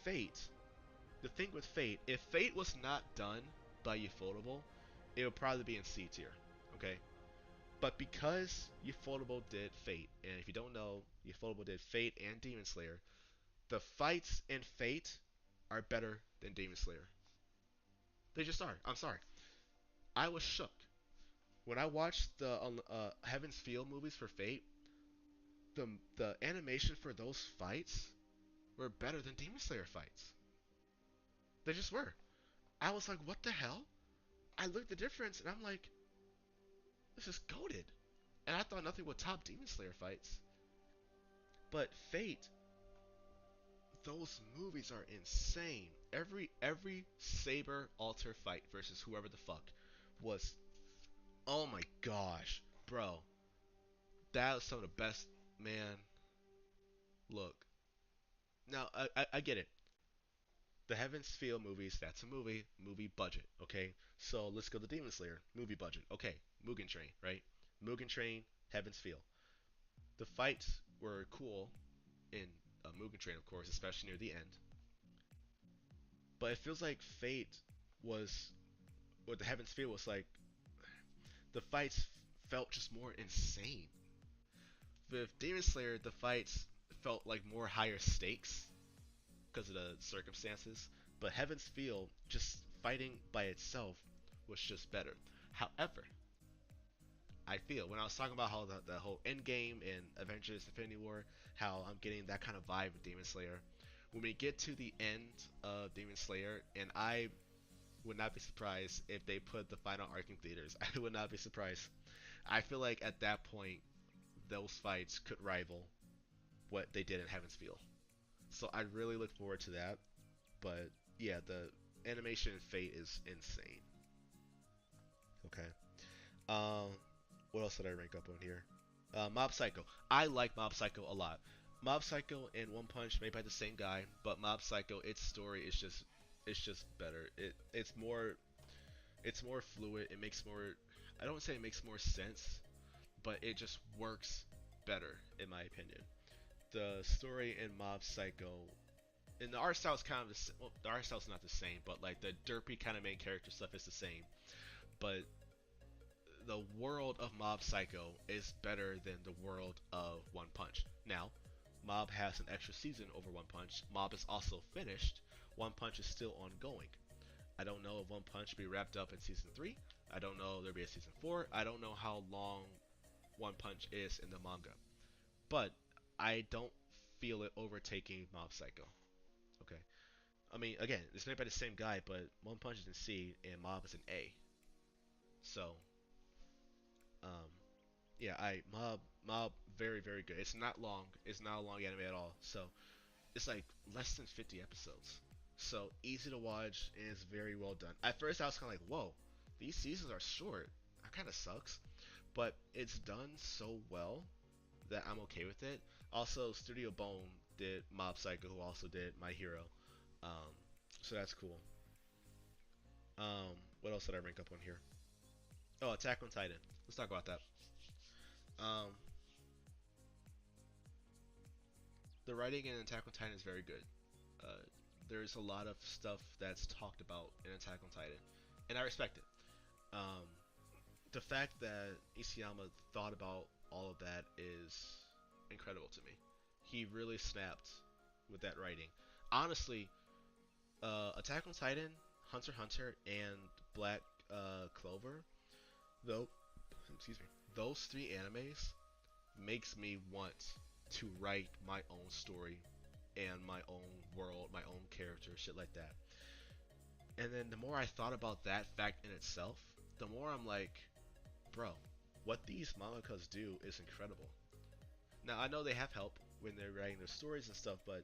A: Fate, the thing with Fate, if Fate was not done by Ufotable, it would probably be in C tier. Okay, but because Ufotable did Fate, and if you don't know, Ufotable did Fate and Demon Slayer, the fights in Fate are better than Demon Slayer. They just are. I'm sorry. I was shook when I watched the Heaven's Feel movies for Fate. The animation for those fights were better than Demon Slayer fights. They just were. I was like, what the hell? I looked at the difference and I'm like, this is goaded. And I thought nothing would top Demon Slayer fights. But Fate, those movies are insane. Every Saber Alter fight versus whoever the fuck was, oh my gosh, bro. That was some of the best, man. Look, now I get it. The Heaven's Feel movies, that's a movie budget, okay? So let's go to Demon Slayer, movie budget. Okay, Mugen Train, right? Mugen Train, Heaven's Feel. The fights were cool in Mugen Train, of course, especially near the end. But it feels like Fate was, or the Heaven's Feel was like, the fights felt just more insane. With Demon Slayer, the fights felt like more higher stakes because of the circumstances. But Heaven's Feel, just fighting by itself, was just better. However, I feel when I was talking about how the whole end game in Avengers Infinity War, how I'm getting that kind of vibe with Demon Slayer. When we get to the end of Demon Slayer, and I would not be surprised if they put the final arc in theaters. I would not be surprised. I feel like at that point, those fights could rival what they did in Heaven's Feel. So I really look forward to that. But yeah, the animation in Fate is insane. Okay. Um, what else did I rank up on here? Mob Psycho. I like Mob Psycho a lot. Mob Psycho and One Punch made by the same guy, but Mob Psycho, its story is just, it's just better. It's more fluid. It makes more, I don't say it makes more sense, but it just works better in my opinion. The story in Mob Psycho, and the art style is kind of well, the art style's not the same, but like the derpy kind of main character stuff is the same. But the world of Mob Psycho is better than the world of One Punch. Now, Mob has an extra season over One Punch. Mob is also finished. One Punch is still ongoing. I don't know if One Punch will be wrapped up in season 3. I don't know if there'll be a season 4. I don't know how long One Punch is in the manga. But I don't feel it overtaking Mob Psycho. Okay. I mean, again, it's made by the same guy, but One Punch is in C and Mob is in A. So, um, yeah, Mob very good. It's not long. It's not a long anime at all. So it's like less than 50 episodes. So easy to watch and it's very well done. At first I was kind of like, whoa, these seasons are short. That kind of sucks. But it's done so well that I'm okay with it. Also, Studio Bone did Mob Psycho, who also did My Hero. Um, so that's cool. What else did I rank up on here? Oh, Attack on Titan. Let's talk about that. Um, the writing in Attack on Titan is very good. Uh, there's a lot of stuff that's talked about in Attack on Titan, and I respect it. Um, the fact that Isayama thought about all of that is incredible to me. He really snapped with that writing. Honestly, Attack on Titan, Hunter x Hunter, and Black Clover, though, excuse me, those three animes makes me want to write my own story and my own world, my own character, shit like that. And then the more I thought about that fact in itself, the more I'm like, bro, what these mangakas do is incredible. Now I know they have help when they're writing their stories and stuff, but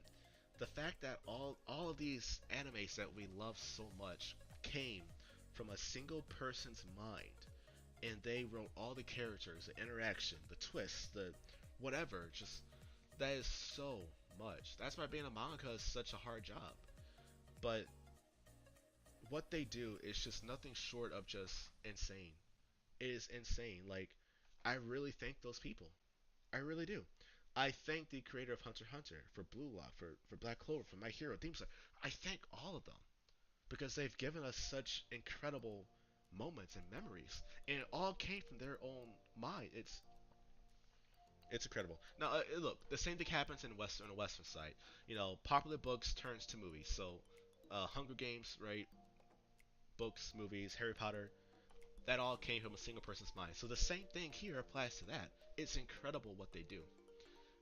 A: the fact that all of these animes that we love so much came from a single person's mind, and they wrote all the characters, the interaction, the twists, the whatever, just that is so much. That's why being a mangaka is such a hard job. But what they do is just nothing short of just insane. It is insane. Like, I really thank those people. I really do. I thank the creator of Hunter x Hunter, for Blue Lock, for Black Clover, for My Hero, Demon Slayer. I thank all of them because they've given us such incredible moments and memories, and it all came from their own mind. It's incredible. Now, look, the same thing happens in Western on the Western side. You know, popular books turns to movies. So, Hunger Games, right? Books, movies, Harry Potter, that all came from a single person's mind. So the same thing here applies to that. It's incredible what they do.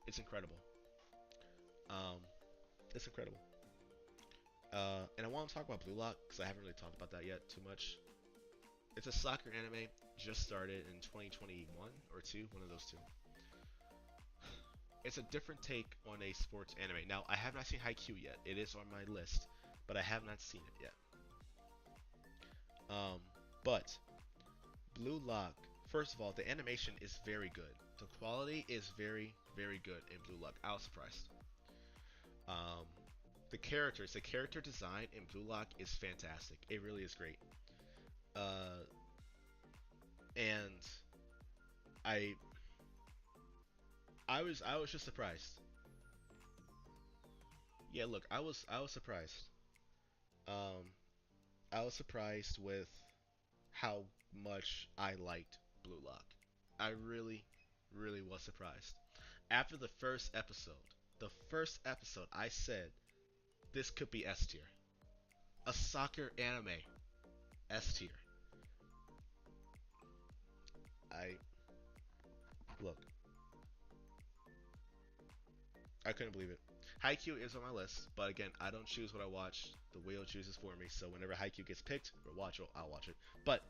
A: It's incredible. Um, it's incredible. And I want to talk about Blue Lock because I haven't really talked about that yet too much. It's a soccer anime, just started in 2021 or two, one of those two. it's a different take on a sports anime. Now, I have not seen HiQ yet. It is on my list, but I have not seen it yet. Um, but Blue Lock, first of all, the animation is very good. The quality is very, very good in Blue Lock. I was surprised. Um, the character design in Blue Lock is fantastic. It really is great. Uh, and I, I was just surprised. Yeah, look, I was surprised. Um, I was surprised with how much I liked Blue Lock. I really, really was surprised. After the first episode, I said this could be S tier. A soccer anime, S tier. I look, I couldn't believe it. Haikyuu is on my list, but again, I don't choose what I watch. The wheel chooses for me. So whenever Haikyuu gets picked or watch, I'll watch it. But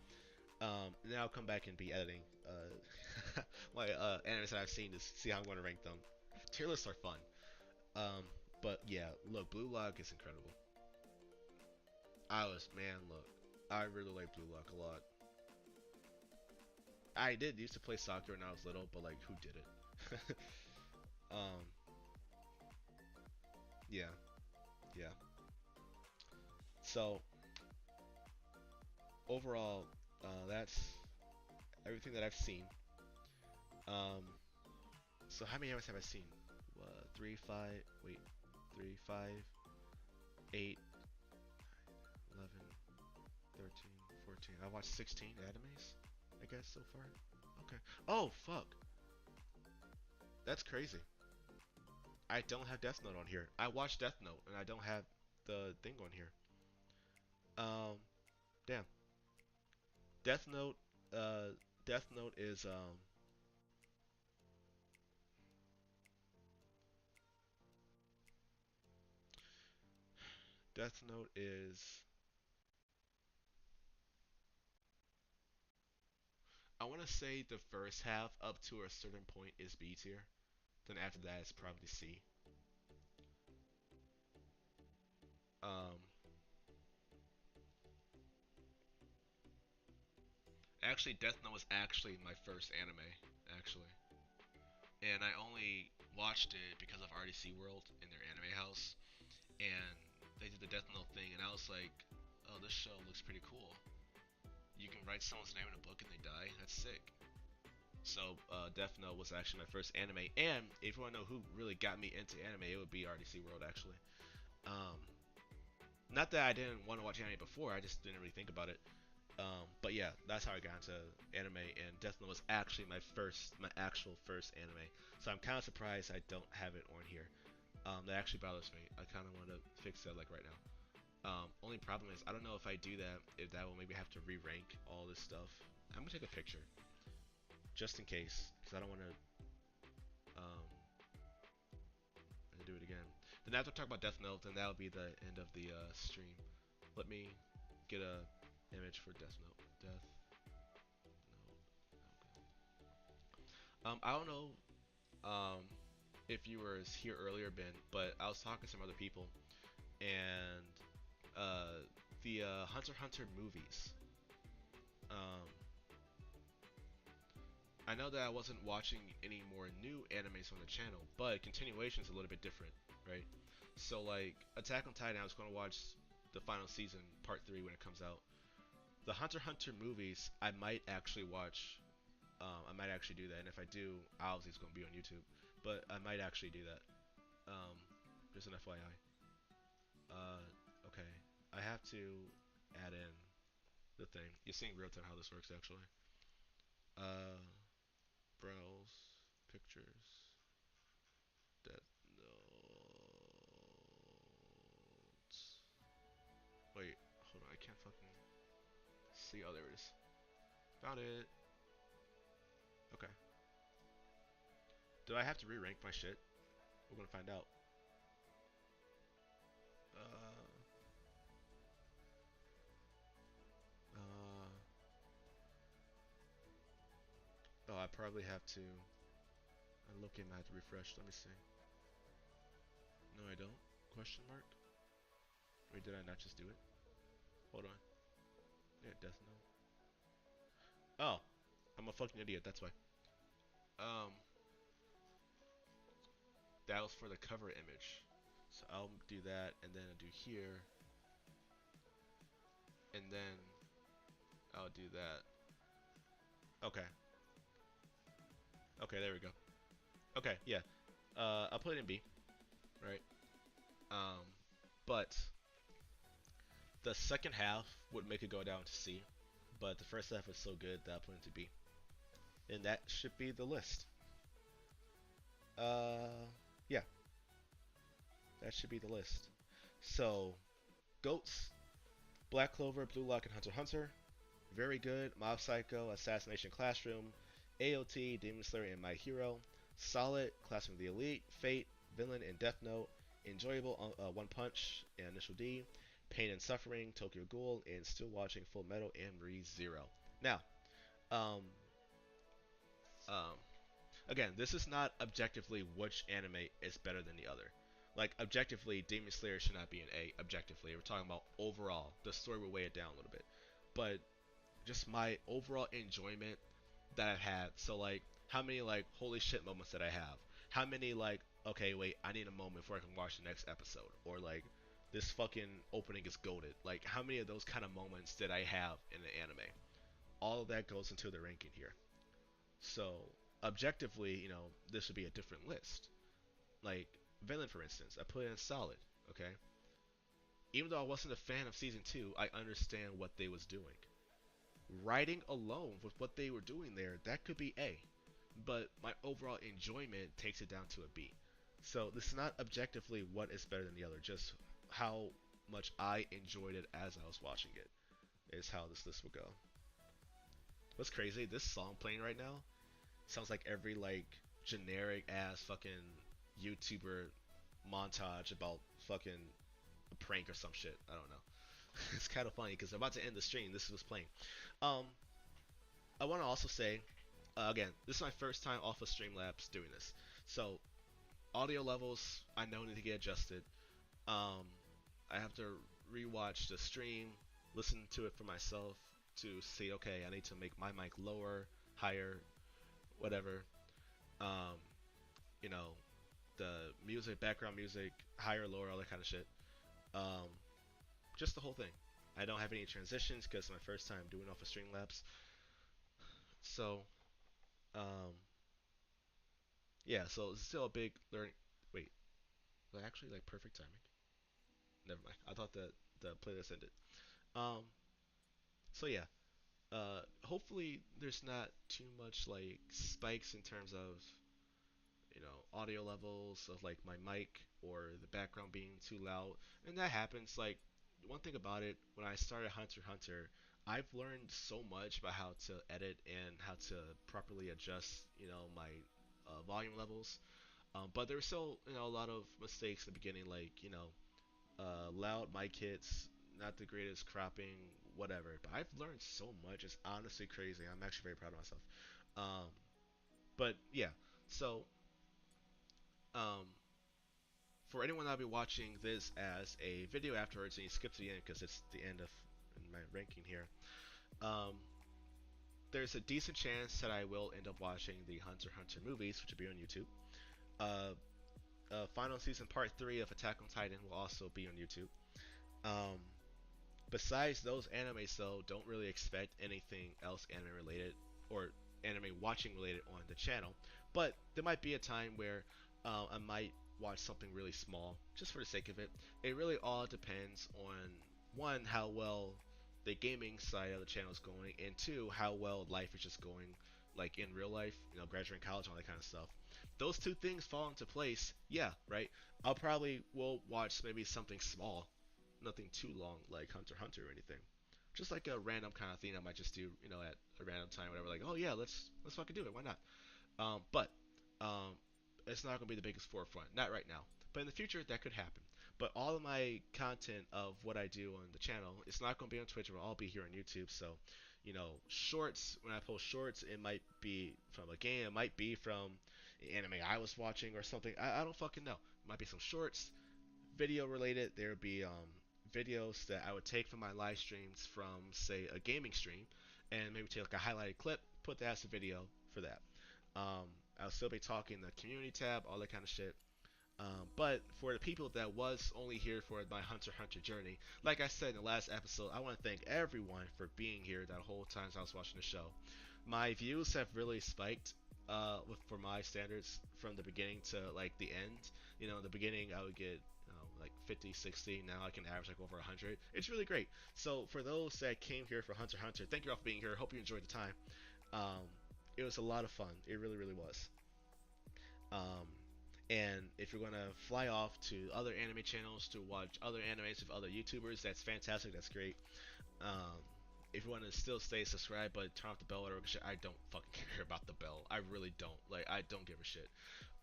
A: now I'll come back and be editing my animes that I've seen to see how I'm going to rank them. Tier lists are fun. Um, but yeah, look, Blue Lock is incredible. Look, I really like Blue Lock a lot. I did used to play soccer when I was little, but like, who did it? um, yeah, yeah. So overall, that's everything that I've seen. Um, so how many animes have I seen? 3, 5, wait, 3, 5, 8, 11, 13, 14. I watched 16 animes, I guess, so far. Okay. Oh, fuck. That's crazy. I don't have Death Note on here. I watched Death Note, and I don't have the thing on here. Um, damn. Death Note, uh, Death Note is, Death Note is, I want to say the first half up to a certain point is B tier. Then after that, it's probably C. Um, actually, Death Note was actually my first anime, actually. And I only watched it because of RDC World in their anime house. And they did the Death Note thing, and I was like, oh, this show looks pretty cool. You can write someone's name in a book and they die. That's sick. So Death Note was actually my first anime, and if you want to know who really got me into anime, it would be RDC World actually. Um, not that I didn't want to watch anime before, I just didn't really think about it. But yeah, that's how I got into anime, and Death Note was actually my actual first anime. So I'm kind of surprised I don't have it on here. That actually bothers me. I kind of want to fix that like right now. Only problem is I don't know if I do that, if that will maybe have to re-rank all this stuff. I'm gonna take a picture just in case, because I don't want to do it again. Then after I talk about Death Note, then that'll be the end of the stream. Let me get a image for Death Note. Death Note. I don't know if you were here earlier, Ben, but I was talking to some other people, and uh, the Hunter x Hunter movies. Um, I know that I wasn't watching any more new animes on the channel, but continuation is a little bit different, right? So like Attack on Titan, I was going to watch the final season, part 3, when it comes out. The Hunter x Hunter movies, I might actually watch. I might actually do that, and if I do, obviously it's going to be on YouTube. But I might actually do that. Um, just an FYI. Okay, I have to add in the thing. You're seeing real time how this works actually. Uh, browse pictures. Death Notes. Wait, hold on. I can't fucking see. Oh, there it is. Found it. Okay. Do I have to re-rank my shit? We're gonna find out. Uh, uh, oh, I probably have to. I look at my refresh. Let me see. No, I don't. Question mark. Wait, did I not just do it? Hold on. Yeah, Death Note. Oh, I'm a fucking idiot. That's why. Um, that was for the cover image. So I'll do that, and then I'll do here, and then I'll do that. Okay. Okay, there we go. Okay, yeah. I'll put it in B, right? Um, but the second half would make it go down to C, but the first half was so good that I put it to B, and that should be the list. Yeah, that should be the list. So, Goats, Black Clover, Blue Lock, and Hunter x Hunter. Very good. Mob Psycho, Assassination Classroom, AOT, Demon Slayer, and My Hero. Solid, Classroom of the Elite, Fate, Villain, and Death Note. Enjoyable, One Punch and Initial D. Pain and Suffering, Tokyo Ghoul, and still watching Full Metal and Re Zero. Now, um, um, again, this is not objectively which anime is better than the other. Like objectively, Demon Slayer should not be an A. Objectively, we're talking about overall. The story will weigh it down a little bit, but just my overall enjoyment that I've had. So like, how many like holy shit moments did I have? How many like, okay, wait, I need a moment before I can watch the next episode, or like, this fucking opening is goaded. Like, how many of those kind of moments did I have in the anime? All of that goes into the ranking here. So objectively, this would be a different list. Like Villain, for instance, I put it in solid. Okay, even though I wasn't a fan of season two, I understand what they was doing. Writing alone with what they were doing there, that could be A. But my overall enjoyment takes it down to a B. So this is not objectively what is better than the other, just how much I enjoyed it as I was watching it is how this list will go. What's crazy, this song playing right now sounds like every like generic ass fucking YouTuber montage about fucking a prank or some shit. I don't know. It's kind of funny because I'm about to end the stream. This was playing. Um, I want to also say, again, this is my first time off of Streamlabs doing this. So, audio levels, I know need to get adjusted. Um, I have to rewatch the stream, listen to it for myself to see, okay, I need to make my mic lower, higher, whatever. Um, you know, the music, background music, higher, lower, all that kind of shit. Um, just the whole thing. I don't have any transitions because it's my first time doing off of Streamlabs. So, um, yeah, so it's still a big learning. Wait, was actually like perfect timing? Never mind. I thought that the playlist ended. Um, so yeah, hopefully there's not too much like spikes in terms of audio levels of like my mic or the background being too loud, and that happens. Like one thing about it, when I started Hunter x Hunter, I've learned so much about how to edit and how to properly adjust my volume levels. But there were still a lot of mistakes in the beginning, like loud mic hits, not the greatest cropping, whatever. But I've learned so much. It's honestly crazy. I'm actually very proud of myself. Um, but yeah, so um, for anyone that'll be watching this as a video afterwards and you skip to the end because it's the end of my ranking here, um, there's a decent chance that I will end up watching the Hunter x Hunter movies, which will be on YouTube. Uh, Final season part 3 of Attack on Titan will also be on YouTube. Um, Besides those animes, though, don't really expect anything else anime related or anime watching related on the channel. But there might be a time where I might watch something really small just for the sake of it. It really all depends on one, how well the gaming side of the channel is going, and two, how well life is just going, like in real life, graduating college, all that kind of stuff. Those two things fall into place. Yeah, right. I'll probably will watch maybe something small, nothing too long like Hunter x Hunter or anything. Just like a random kind of thing I might just do, at a random time, whatever. Like, oh yeah, let's fucking do it. Why not? But um, it's not gonna be the biggest forefront. Not right now. But in the future, that could happen. But all of my content of what I do on the channel, it's not gonna be on Twitch. It will all be here on YouTube. So, shorts. When I post shorts, it might be from a game. It might be from anime I was watching or something. I don't fucking know. Might be some shorts, video related. There would be videos that I would take from my live streams from, say, a gaming stream, and maybe take like a highlighted clip, put that as a video for that. Um, I'll still be talking the community tab, all that kind of shit. But for the people that was only here for my Hunter x Hunter journey, like I said in the last episode, I want to thank everyone for being here that whole time I was watching the show. My views have really spiked for my standards from the beginning to like the end. You know, in the beginning I would get like 50, 60. Now I can average like over 100. It's really great. So for those that came here for Hunter x Hunter, thank you all for being here. Hope you enjoyed the time. Um, it was a lot of fun. It really, really was. Um, and if you're gonna fly off to other anime channels to watch other animes of other YouTubers, that's fantastic. That's great. Um, if you want to still stay subscribed but turn off the bell or shit, I don't fucking care about the bell. I really don't. Like, I don't give a shit.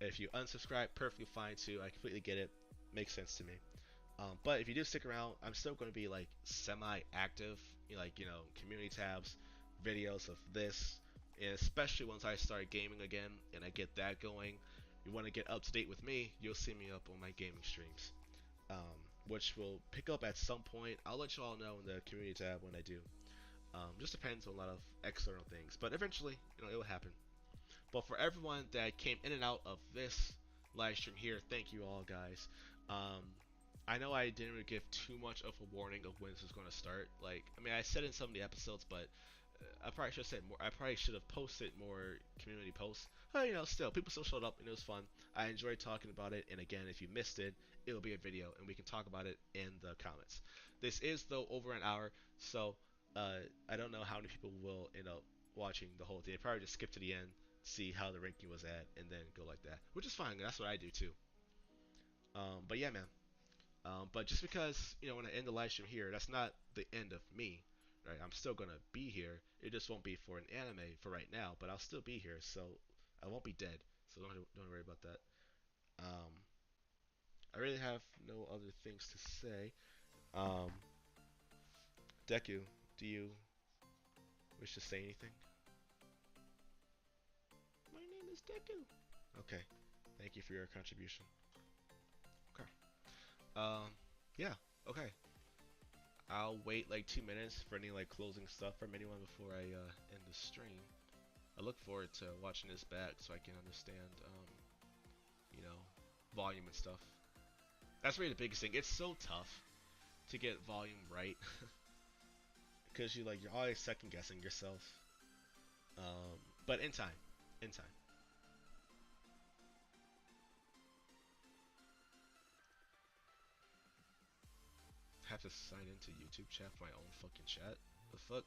A: If you unsubscribe, perfectly fine too. I completely get it. Makes sense to me. But if you do stick around, I'm still going to be like semi-active, like community tabs, videos of this, and especially once I start gaming again and I get that going. You want to get up to date with me, you'll see me up on my gaming streams, which will pick up at some point. I'll let you all know in the community tab when I do. Just depends on a lot of external things, but eventually, it will happen. But for everyone that came in and out of this live stream here, thank you all, guys. Um, I know I didn't really give too much of a warning of when this was going to start. Like, I mean, I said in some of the episodes, but I probably should have said more. I probably should have posted more community posts. But, still, people still showed up and it was fun. I enjoyed talking about it. And again, if you missed it, it'll be a video and we can talk about it in the comments. This is, though, over an hour, so I don't know how many people will end up watching the whole thing. They probably just skip to the end, see how the ranking was at, and then go like that, which is fine. That's what I do too. But yeah, man. But just because when I end the live stream here, that's not the end of me, right? I'm still gonna be here. It just won't be for an anime for right now, but I'll still be here, so I won't be dead. So don't worry about that. Um, I really have no other things to say. Um, Deku, do you wish to say anything? My name is Deku. Okay, thank you for your contribution. Okay. Um, yeah. Okay. I'll wait like 2 minutes for any like closing stuff from anyone before I end the stream. I look forward to watching this back so I can understand, you know, volume and stuff. That's really the biggest thing. It's so tough to get volume right because you're always second guessing yourself. But in time, in time. Have to sign into YouTube chat for my own fucking chat. The fuck?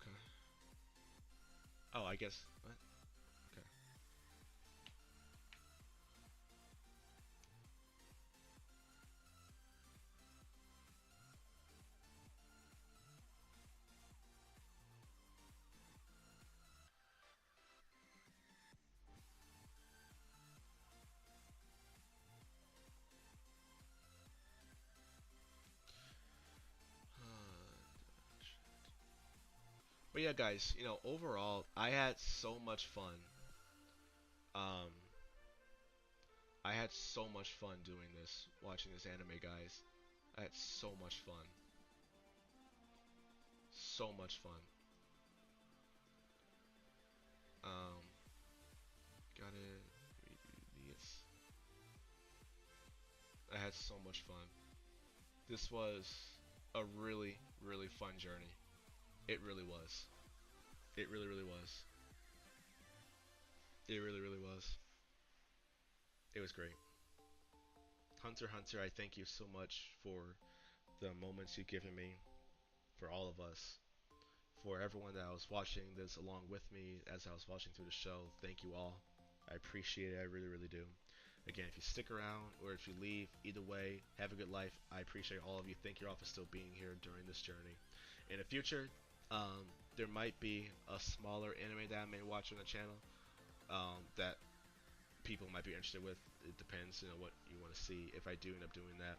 A: Okay. Oh, I guess. What? Okay. But yeah, guys, overall, I had so much fun. Um, I had so much fun doing this, watching this anime, guys. I had so much fun. So much fun. Um, gotta redo this. I had so much fun. This was a really, really fun journey. It really was. It really, really was. It really, really was. It was great. Hunter x Hunter, I thank you so much for the moments you've given me, for all of us, for everyone that was watching this along with me as I was watching through the show. Thank you all. I appreciate it. I really, really do. Again, if you stick around or if you leave, either way, have a good life. I appreciate all of you. Thank you all for still being here during this journey. In the future, there might be a smaller anime that I may watch on the channel that people might be interested with. It depends, what you want to see. If I do end up doing that,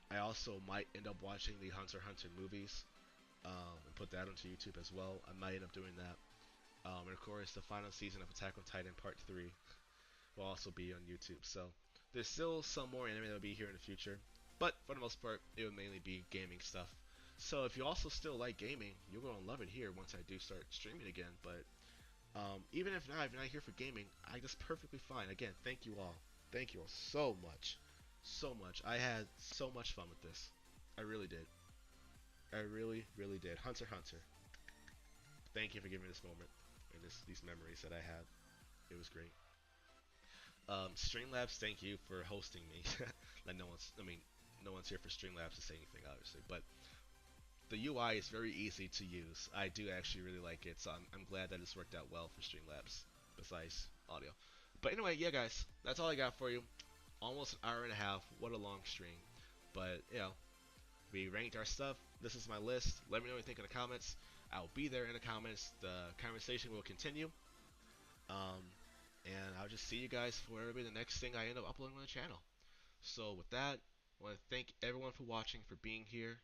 A: I also might end up watching the Hunter x Hunter movies and put upload that onto YouTube as well. I might end up doing that. And of course, the final season of Attack on Titan Part 3 will also be on YouTube. So there's still some more anime that will be here in the future, but for the most part, it will mainly be gaming stuff. So if you also still like gaming, you're gonna love it here once I do start streaming again. But even if you're not here for gaming, I just perfectly fine. Again, thank you all. Thank you all so much. So much. I had so much fun with this. I really did. I really, really did. Hunter x Hunter. Thank you for giving me this moment and these memories that I had. It was great. Streamlabs, thank you for hosting me. Like no one's here for Streamlabs to say anything, obviously. But the UI is very easy to use. I do actually really like it, so I'm glad that it's worked out well for Streamlabs, besides audio. But anyway, yeah, guys, that's all I got for you. Almost an hour and a half. What a long stream. But, we ranked our stuff. This is my list. Let me know what you think in the comments. I'll be there in the comments. The conversation will continue. Um, and I'll just see you guys for whatever the next thing I end up uploading on the channel. So with that, I want to thank everyone for watching, for being here.